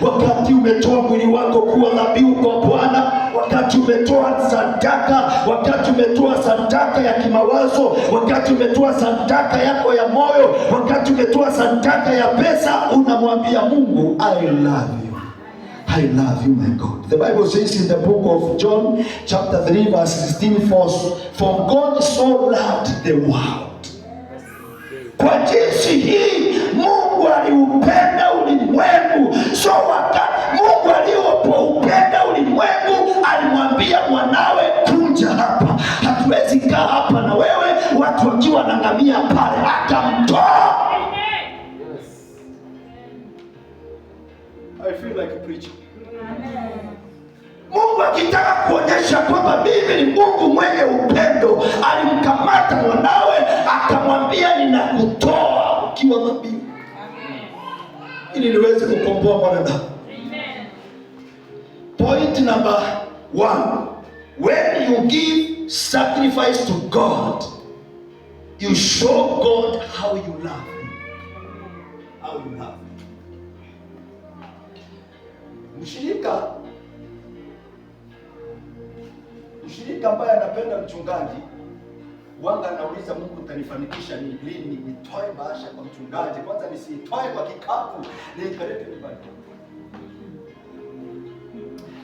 Wakati umetoa mwili wako kuwa dhabihu kwa Bwana, wakati umetoa sadaka, wakati umetoa sadaka ya kimawazo, wakati umetoa sadaka yako ya moyo, wakati umetoa sadaka ya pesa, unamwambia Mungu, I love you. I love you, my God. The Bible says in the book of John, chapter 3, verse 16, for God so loved the world. Kwa jinsi hii Mungu aliupenda ulimwengu. So wakati Mungu alipoupenda ulimwengu, alimwambia mwanawe, kuja hapa. Hatuwezi kaa hapa na wewe watu wakiwa wanangamia pale. Akamtoa. I feel like a preacher. Mungu akitaka kuonyesha kwamba mimi ni Mungu mwenye upendo, alimkamata mwanawe akamwambia, ninakutoa ukiwa dhabihu ili niweze kukomboa mwanadamu. Point number 1, when you give sacrifice to God, you show God how you love him. How you love him. Mshirika ambaye anapenda mchungaji, wanga anauliza Mungu, utanifanikisha ni lini nitoe bahasha kwa mchungaji? Kwanza nisiitoe kwa kikapu, niipeleke nyumbani.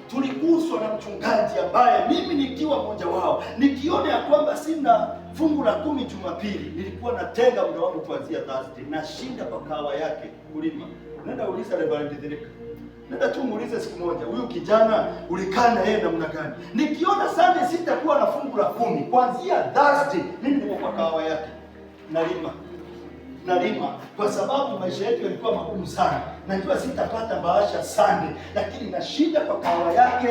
Tuliguswa na mchungaji ambaye mimi nikiwa mmoja wao, nikiona ya kwamba sina fungu la 10 Jumapili, nilikuwa natenga muda wangu kuanzia Thursday, nashinda kwa kahawa yake kulima. Nenda uliza Reverend Derek. Nenda tu muulize siku moja, huyu kijana ulikaa na yeye namna gani? Nikiona Sunday sitakuwa na fungu la 10, kuanzia Thursday mimi niko kwa kahawa yake. Nalima kwa sababu maisha yetu yalikuwa magumu sana. Najua sitapata bahasha Sunday, lakini nashinda kwa kahawa yake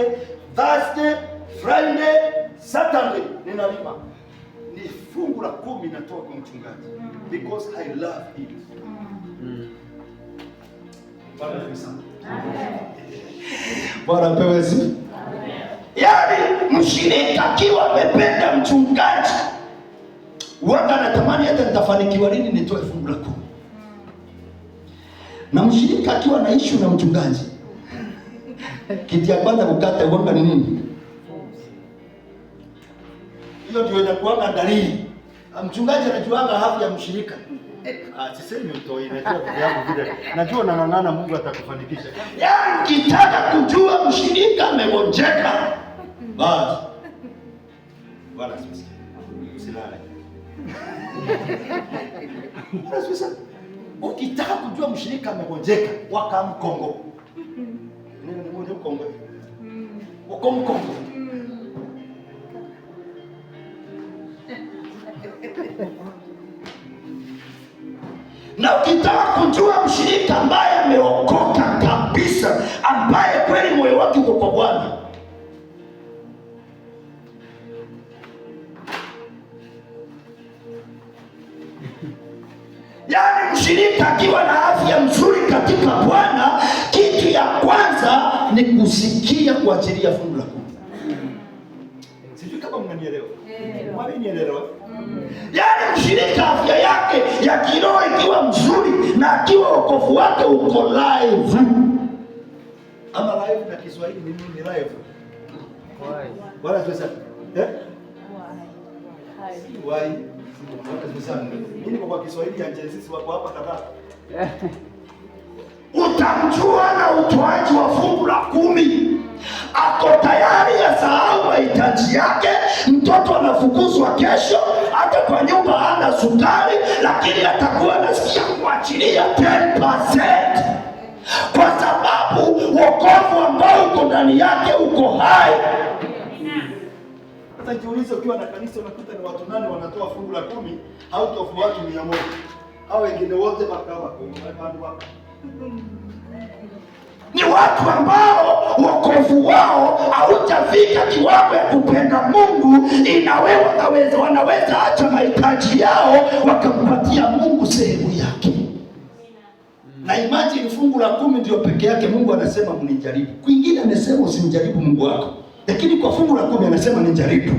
Thursday, Friday, Saturday ninalima. Ni fungu la 10 natoa kwa mchungaji because I love him. Bwana apewe sifa. Yaani mshirika akiwa amependa mchungaji, wanga anatamani hata nitafanikiwa lini nitoe fungu la 10. Na mshirika akiwa na issue na mchungaji, kitu ya kwanza kukata wanga ni nini? Hiyo ndio inakuwa dalili. Mchungaji anajuanga haki ya mshirika. Sisemi utoi, najua kwa yangu vile. Najua nang'ang'ana, Mungu atakufanikisha. Yaani ukitaka kujua mshirika amegonjeka, basi Bwana asifiwe. Usilale. sasa Ukitaka kujua mshirika amegonjeka, waka Mkongo. Nini ni Mkongo? Uko Mkongo. na ukitaka kujua mshirika ambaye ameokoka kabisa, ambaye kweli moyo wake uko kwa Bwana, yaani mshirika akiwa na afya nzuri katika Bwana, kitu ya kwanza ni kusikia kuachilia fungu la 10. Sijui kama mnanielewa. Mwanielewa? Yaani mshirika afya yake ya kiroho ikiwa mzuri na akiwa wokovu wake uko live. Ama live na Kiswahili ni nini live? Bwana tuweza. Why? Mimi kwa Kiswahili ya Genesis wako hapa kadhaa. Utamjua na utoaji wa fungu la 10. Ako tayari asahau mahitaji yake. Mtoto anafukuzwa kesho, hata kwa nyumba hana sukari, lakini atakuwa anasikia kuachilia 10%, kwa sababu wokovu ambao uko ndani yake uko hai. Sasa jiulize, ukiwa na kanisa unakuta ni watu nani wanatoa fungu la 10 au tofu watu 100, au wengine wote wakawa ni watu ambao wokovu wao haujafika kiwango ya kupenda Mungu, wanaweza acha mahitaji yao wakampatia Mungu sehemu yake. Na imagine fungu la 10 ndio peke yake Mungu anasema mnijaribu. Kwingine anasema usimjaribu Mungu wako, lakini kwa fungu la 10 anasema nijaribu.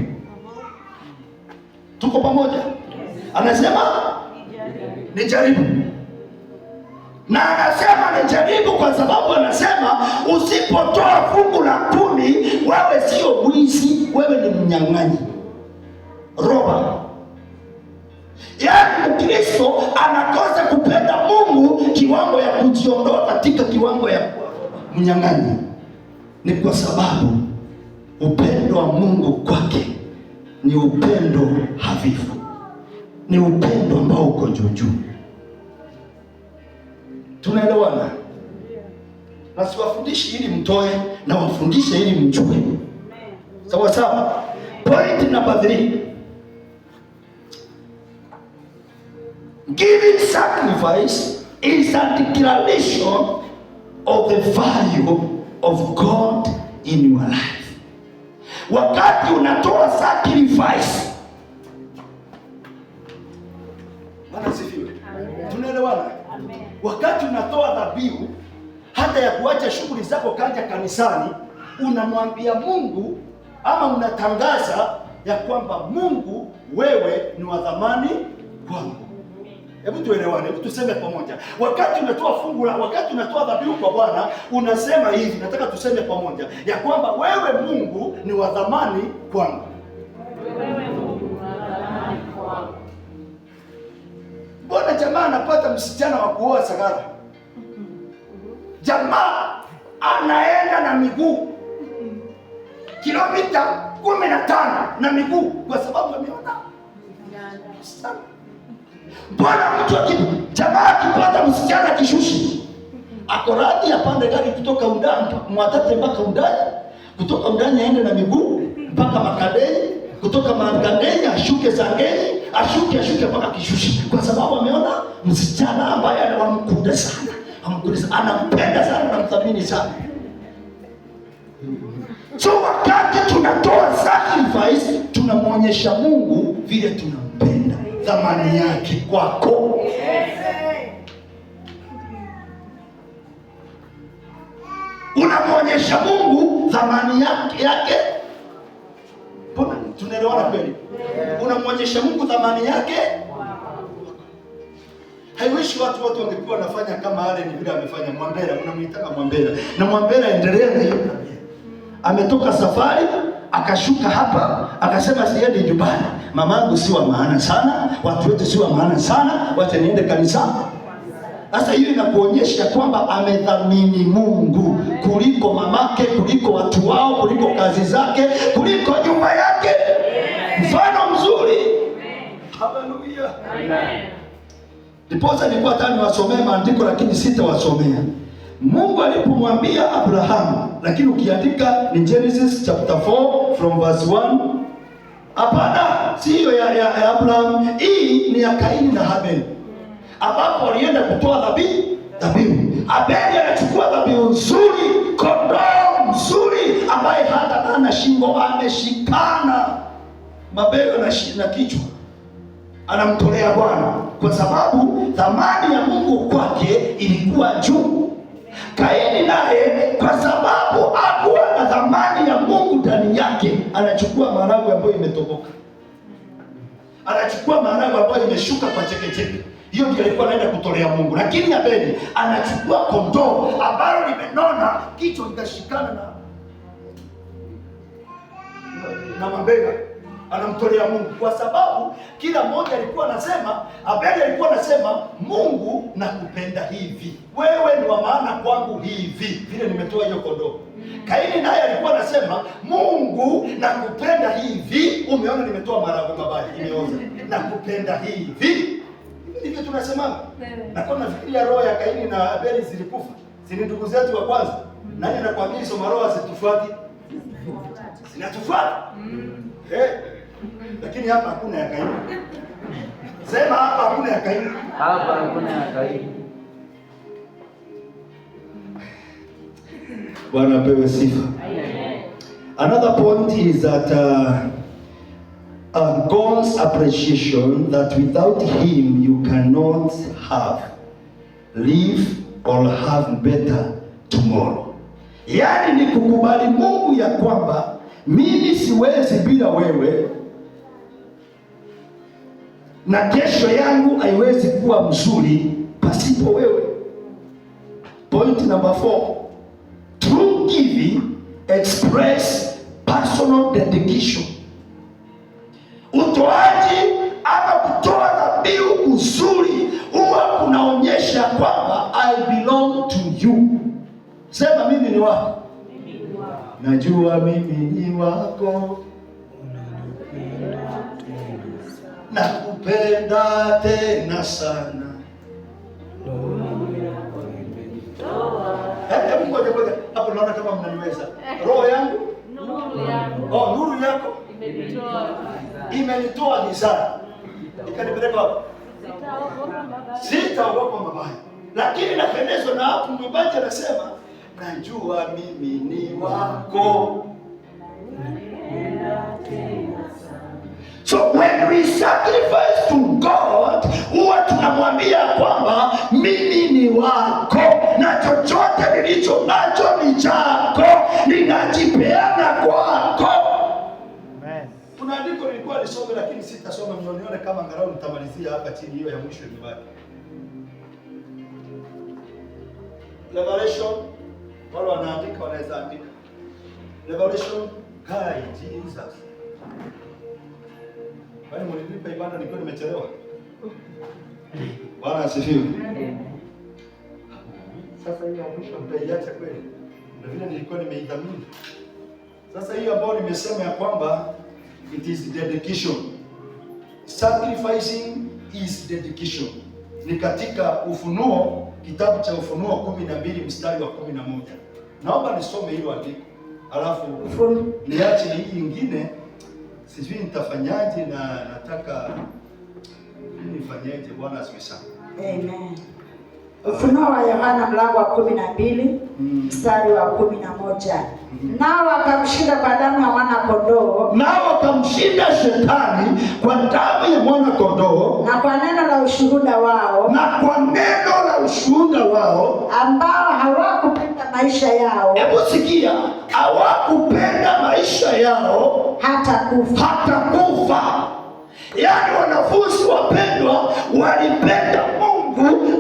Tuko pamoja? Anasema nijaribu. Na anasema nijaribu kwa sababu anasema usipotoa fungu la 10 wewe sio mwizi, wewe ni mnyang'anyi, roba. Yaani Mkristo anakosa kupenda Mungu kiwango ya kujiondoa katika kiwango ya mnyang'anyi, ni kwa sababu upendo wa Mungu kwake ni upendo hafifu, ni upendo ambao uko juu. Tunaelewana? Na siwafundishi ili mtoe, na wafundishe ili mjue. Sawa sawa. Point number 3. Giving sacrifice is a declaration of the value of God in your life. Wakati unatoa sacrifice, Bwana sifiwe. Tunaelewana? Wakati unatoa dhabihu hata ya kuacha shughuli zako kaja kanisani, unamwambia Mungu ama unatangaza ya kwamba Mungu, wewe ni wa thamani kwangu. Hebu tuelewane, hebu tuseme pamoja. Wakati unatoa dhabihu kwa Bwana, unasema hivi, nataka tuseme pamoja ya kwamba wewe Mungu ni wa thamani kwangu. Mbona jamaa anapata msichana wa kuoa Sagara? Jamaa anaenda na miguu kilomita 15 na miguu kwa sababu ameona msichana. Mbona jamaa akipata msichana kishushi, ako radhi apande gari kutoka Undani Mwatate mpaka Undani, kutoka Undani aende na miguu mpaka Makadeni, kutoka Makadeni ashuke Sangeni, ashuke mpaka kishushi, kwa sababu ameona msichana ambaye anamkunda sana, anampenda sana, anamthamini sana. So wakati tunatoa sacrifice, tunamwonyesha Mungu vile tunampenda, thamani yake kwako. Unamwonyesha Mungu thamani yake. Mbona tunaelewana kweli? Unamwonyesha Mungu thamani yake. Haiwishi watu wote wangekuwa wanafanya kama wale ni vile amefanya Mwambera, unamuitaka Mwambera. Na Mwambera endelea na hiyo. Ametoka safari, akashuka hapa, akasema siende nyumbani. Mamangu si wa maana sana, watu wote si wa maana sana, wacha niende kanisani. Sasa hiyo inakuonyesha kwamba amedhamini Mungu kuliko mamake, kuliko watu wao, kuliko kazi zake, kuliko nyumba yake. Mfano mzuri. Haleluya. Amen. Ndiposa nilikuwa nataka niwasomee maandiko lakini sitawasomea. Mungu alipomwambia Abrahamu, lakini ukiandika ni Genesis chapter 4 from verse 1. Hapana, si hiyo ya Abraham, hii ni ya Kaini na Habili, ambapo walienda kutoa dhabihu. Habili anachukua dhabihu nzuri, kondoo mzuri ambaye hata hana shingo, ameshikana mabega na kichwa, anamtolea Bwana kwa sababu thamani ya Mungu kwake ilikuwa juu. Kaini naye kwa sababu hakuwa na thamani ya Mungu ndani yake, anachukua maharagwe ambayo imetoboka, anachukua maharagwe ambayo imeshuka kwa chekecheke. Hiyo ndio alikuwa anaenda kutolea Mungu. Lakini Habili anachukua kondoo ambalo limenona, kichwa kikashikana na mabega, anamtolea Mungu, kwa sababu kila mmoja alikuwa anasema, Abeli alikuwa anasema, Mungu nakupenda hivi, wewe ni wa maana kwangu hivi, vile nimetoa hiyo kondoo. Kaini naye alikuwa anasema, Mungu nakupenda hivi, umeona nimetoa maharagwe mabaya imeoza, nakupenda hivi. Ndivyo tunasema. Na kwa nafikiria roho ya Kaini na Abeli zilikufa, si ndugu zetu wa kwanza. Nani anakuambia hizo maroho zitufuati? Zinatufuata. Lakini hapa hakuna ya Kaini. Sema hapa hakuna ya Kaini. Hapa hakuna ya Kaini. Bwana apewe sifa. Another point is that God's appreciation that without him you cannot live or have better tomorrow. Yaani ni kukubali Mungu ya kwamba mimi siwezi bila wewe na kesho yangu haiwezi kuwa mzuri pasipo wewe. Point number 4. True giving express personal dedication. Utoaji ama kutoa dhabihu uzuri huwa kunaonyesha kwamba I belong to you. Sema mimi ni wako. Najua mimi ni wako. Nakupenda tena sana. Hebu ngoja hapo, naona kama mnaniweza. Roho yangu, nuru yako, nuru yako imenitoa gizani ikanipeleka wapi? Sitaogopa mabaya. Lakini napendezwa na hapo mwimbaji anasema, najua mimi ni wako. So when we sacrifice to God, huwa tunamwambia kwamba mimi ni wako na chochote nilicho nacho ni chako, ninajipeana kwako. Amen. Kuna andiko nilikuwa nisome lakini sitasoma, nione kama angalau nitamalizia hapa chini, hiyo ya mwisho imebaki. Revelation, wale wanaandika wanaweza andika. Revelation, Kai Jesus. Bali mlinipa ibada nilikuwa nimechelewa. Bwana asifiwe. Sasa hiyo mwisho mtaiacha kweli? Na vile nilikuwa nimeidhamini. Sasa hiyo ambayo nimesema ya kwamba it is dedication. Sacrificing is dedication. Ni katika Ufunuo, kitabu cha Ufunuo 12 mstari wa 11. Naomba nisome hilo andiko. Alafu niache hii nyingine. Sijui nitafanyaje na nataka nifanyaje. Bwana asifiwe sana. Amen. Ufunuo wa Yohana mlango wa 12 mstari wa 11. Nao wakamshinda kwa damu ya mwana kondoo. Nao wakamshinda shetani kwa damu ya mwana kondoo na kwa neno la ushuhuda wao. Na kwa neno la ushuhuda wao, ambao hawakupenda maisha yao. Hebu sikia, hawakupenda maisha yao hata kufa. Yaani wanafunzi wapendwa walipenda Mungu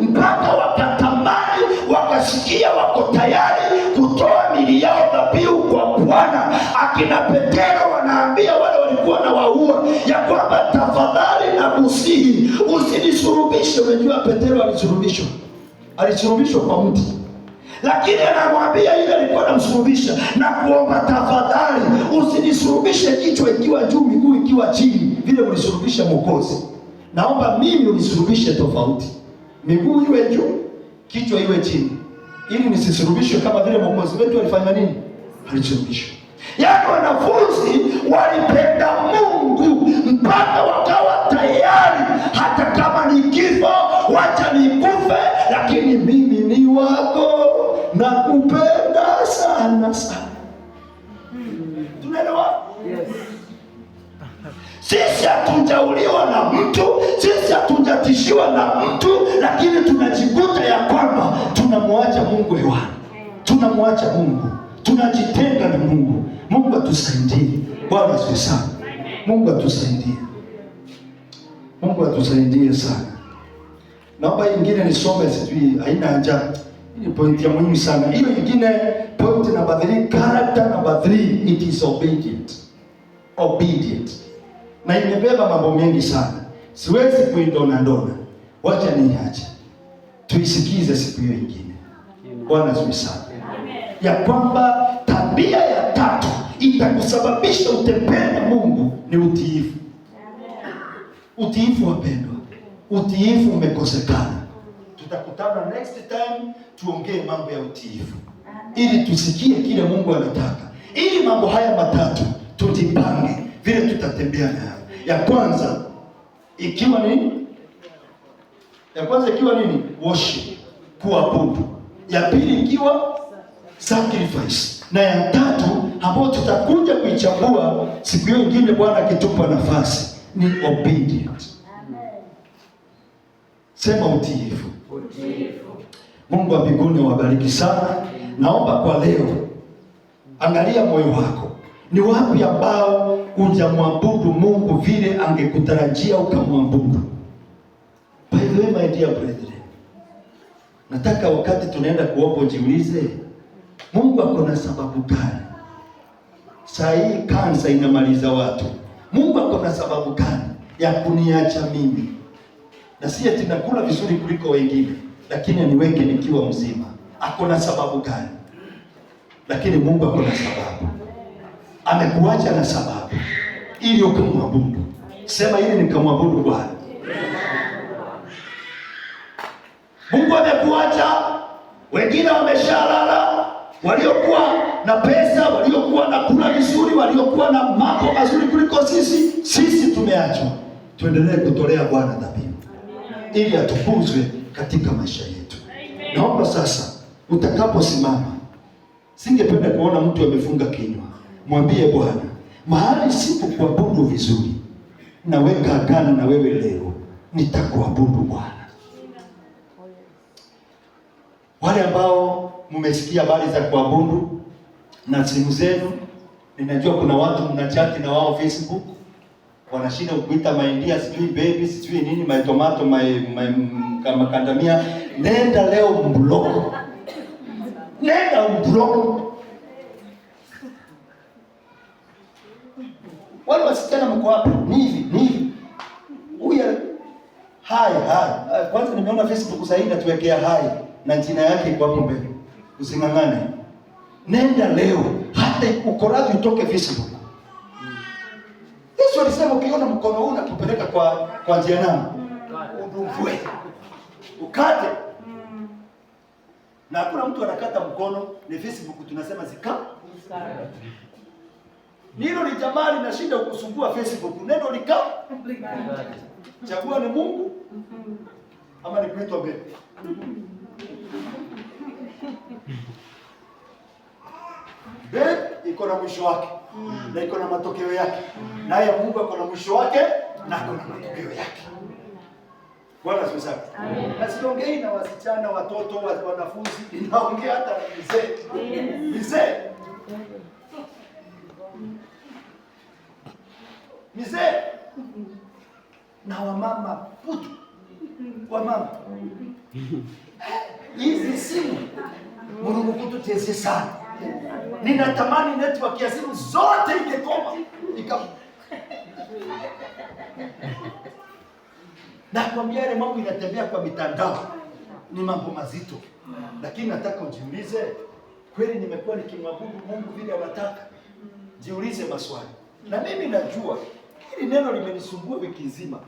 mpaka wakatamani, wakasikia wako tayari kutoa mili yao dhabihu kwa Bwana. Akina Petero wanaambia wale walikuwa na waua ya kwamba tafadhali na kusihi usinisurubishe. Unajua Petero alisurubishwa kwa mti, lakini anamwambia yule alikuwa anamsurubisha na kuomba, tafadhali usinisurubishe kichwa ikiwa juu miguu ikiwa chini vile ulisurubisha Mwokozi. Naomba mimi unisurubishe tofauti, miguu iwe juu, kichwa iwe chini, ili nisisurubishwe kama vile Mwokozi wetu alifanya nini? Alisurubishwa. Yaani wanafunzi walipenda Mungu mpaka wakawa tayari, hata kama nikifa wacha nikufe, lakini mimi ni wako, nakupenda sana sana. Tunaelewa? Yes. Sisi hatujauliwa na mtu, sisi hatujatishiwa na mtu, lakini tunajikuta ya kwamba tunamwacha Mungu hewani, tunamwacha Mungu, tunajitenga na Mungu. Mungu atusaidie. Bwana asifiwe sana. Mungu atusaidie. Mungu atusaidie sana. Naomba nyingine nisome, sijui haina haja. Hii point ya muhimu sana. Hiyo nyingine, point number 3, character number 3, it is obedient. Obedient. na imebeba mambo mengi sana, siwezi kuidonadona. Wacha niache tuisikize siku hiyo ingine. Bwana asifiwe sana. Ya kwamba tabia ya tatu itakusababisha utembee na Mungu ni utiifu. Utiifu wapendwa, utiifu umekosekana. Tutakutana next time tuongee mambo ya utiifu, ili tusikie kile Mungu anataka, ili mambo haya matatu tujipange vile tutatembea nayo. Ya kwanza ikiwa nini? Worship, kuabudu. Ya pili ikiwa sacrifice, na ya tatu ambayo tutakuja kuichambua siku hiyo nyingine Bwana akitupa nafasi ni obedience. Sema utiifu. Mungu wa mbinguni wabariki sana. Naomba kwa leo, angalia moyo wako, ni wapi ambao hujamwabudu Mungu vile angekutarajia ukamwabudu. By the way, my dear brethren, nataka wakati tunaenda kuomba jiulize, Mungu ako na sababu gani? Saa hii kansa inamaliza watu. Mungu ako na sababu gani ya kuniacha mimi? Na si eti nakula vizuri kuliko wengine, lakini aniweke nikiwa mzima. Ako na sababu gani? Lakini Mungu ako na sababu. Amekuacha na sababu ili ukamwabudu. Sema ili nikamwabudu Bwana. Mungu amekuacha, wengine wameshalala, waliokuwa na pesa, waliokuwa na kula vizuri, waliokuwa na mambo mazuri kuliko sisi tumeachwa. Tuendelee kutolea Bwana dhabihu ili atukuzwe katika maisha yetu. Naomba sasa utakaposimama, singependa kuona mtu amefunga kinywa. Mwambie Bwana, mahali sipokuabudu vizuri, naweka agano na wewe leo, nitakuabudu Bwana. Wale ambao mmesikia habari za kuabudu na simu zenu, ninajua kuna watu mnachati na wao Facebook, wanashinda kuita maindia, sijui baby, sijui nini, my tomato, kama kandamia. Nenda leo mblock. Nenda mblock. Wale wasichana mko hapa, ni hivi. Huyu haya. Kwanza nimeona Facebook sasa hivi natuwekea haya na jina yake iko hapo mbele. Usingangane. Nenda leo, hata uko radhi utoke Facebook. Yesu alisema ukiona mkono huu unakupeleka kwa jehanamu, udumvue. Ukate. Na hakuna mtu anakata mkono, ni Facebook tunasema zika. Nilo ni jamaa linashinda kukusumbua Facebook. Neno lika. Chagua ni Mungu ama ni kuitwa mbele. Mbele iko na mwisho wake na iko na matokeo yake. Naye Mungu ako na mwisho wake na ako na matokeo yake. Bwana asifiwe sana. Na siongei na wasichana, watoto, wanafunzi, ninaongea hata mzee na wamama putu. Wamama hizi simu Mungu kututese sana. Ninatamani network ya simu zote ingekoma na kwambia ile mambo inatembea kwa mitandao ni mambo mazito, lakini nataka ujiulize, kweli nimekuwa nikimwabudu Mungu vile anataka? Jiulize maswali. Na mimi najua hili neno limenisumbua wiki nzima.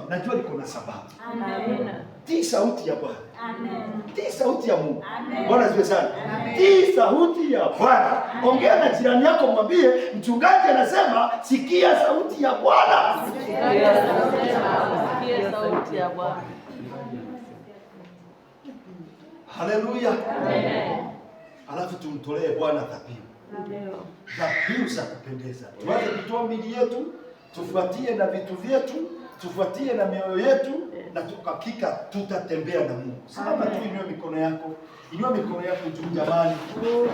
Najua liko na sababu. Amen. Tii sauti ya Bwana. Amen. Tii sauti ya Mungu. Bwana asifiwe sana. Tii sauti ya Bwana. Ongea na jirani yako, mwambie mchungaji anasema sikia sauti ya Bwana. Sikia sauti ya Bwana. Haleluya. Amen. Alafu tumtolee Bwana dhabihu. Dhabihu za kupendeza. Tuanze kutoa miili yetu, tufuatie na vitu vyetu, tufuatie na mioyo yetu, na tukakika tutatembea na Mungu. Simama tu, inua mikono yako. Inua mikono yako juu jamani.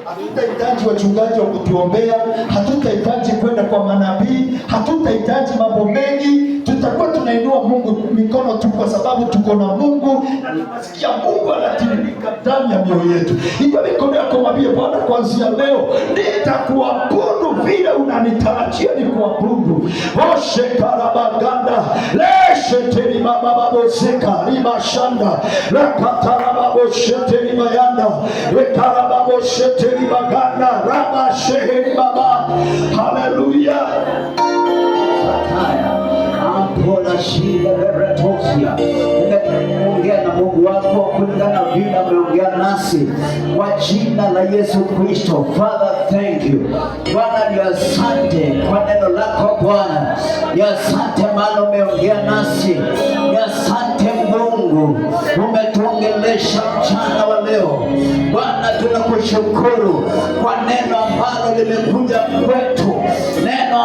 Hatutahitaji wachungaji wa kutuombea, hatutahitaji kwenda kwa manabii, hatutahitaji mambo mengi. Tutakuwa tunainua Mungu mikono tu kwa sababu tuko na Mungu na tunasikia Mungu anatiririka. katika ndani ya mioyo yetu. Inua mikono yako, mwambie Bwana, kuanzia leo nitakuabudu vile unanitarajia nikuabudu. Oshekarabaganda lesheteri bababozeka rimashanda rakatarababosheteri mayanda rekarababosheteri baganda rabasheheri baba. Haleluya. Ampola shida beretosia. Nimeongea na Mungu wako kulingana vile ameongea nasi kwa jina la Yesu Kristo. Father, thank you. Bwana, ni asante kwa neno lako Bwana. Ni asante maana umeongea nasi. Ni asante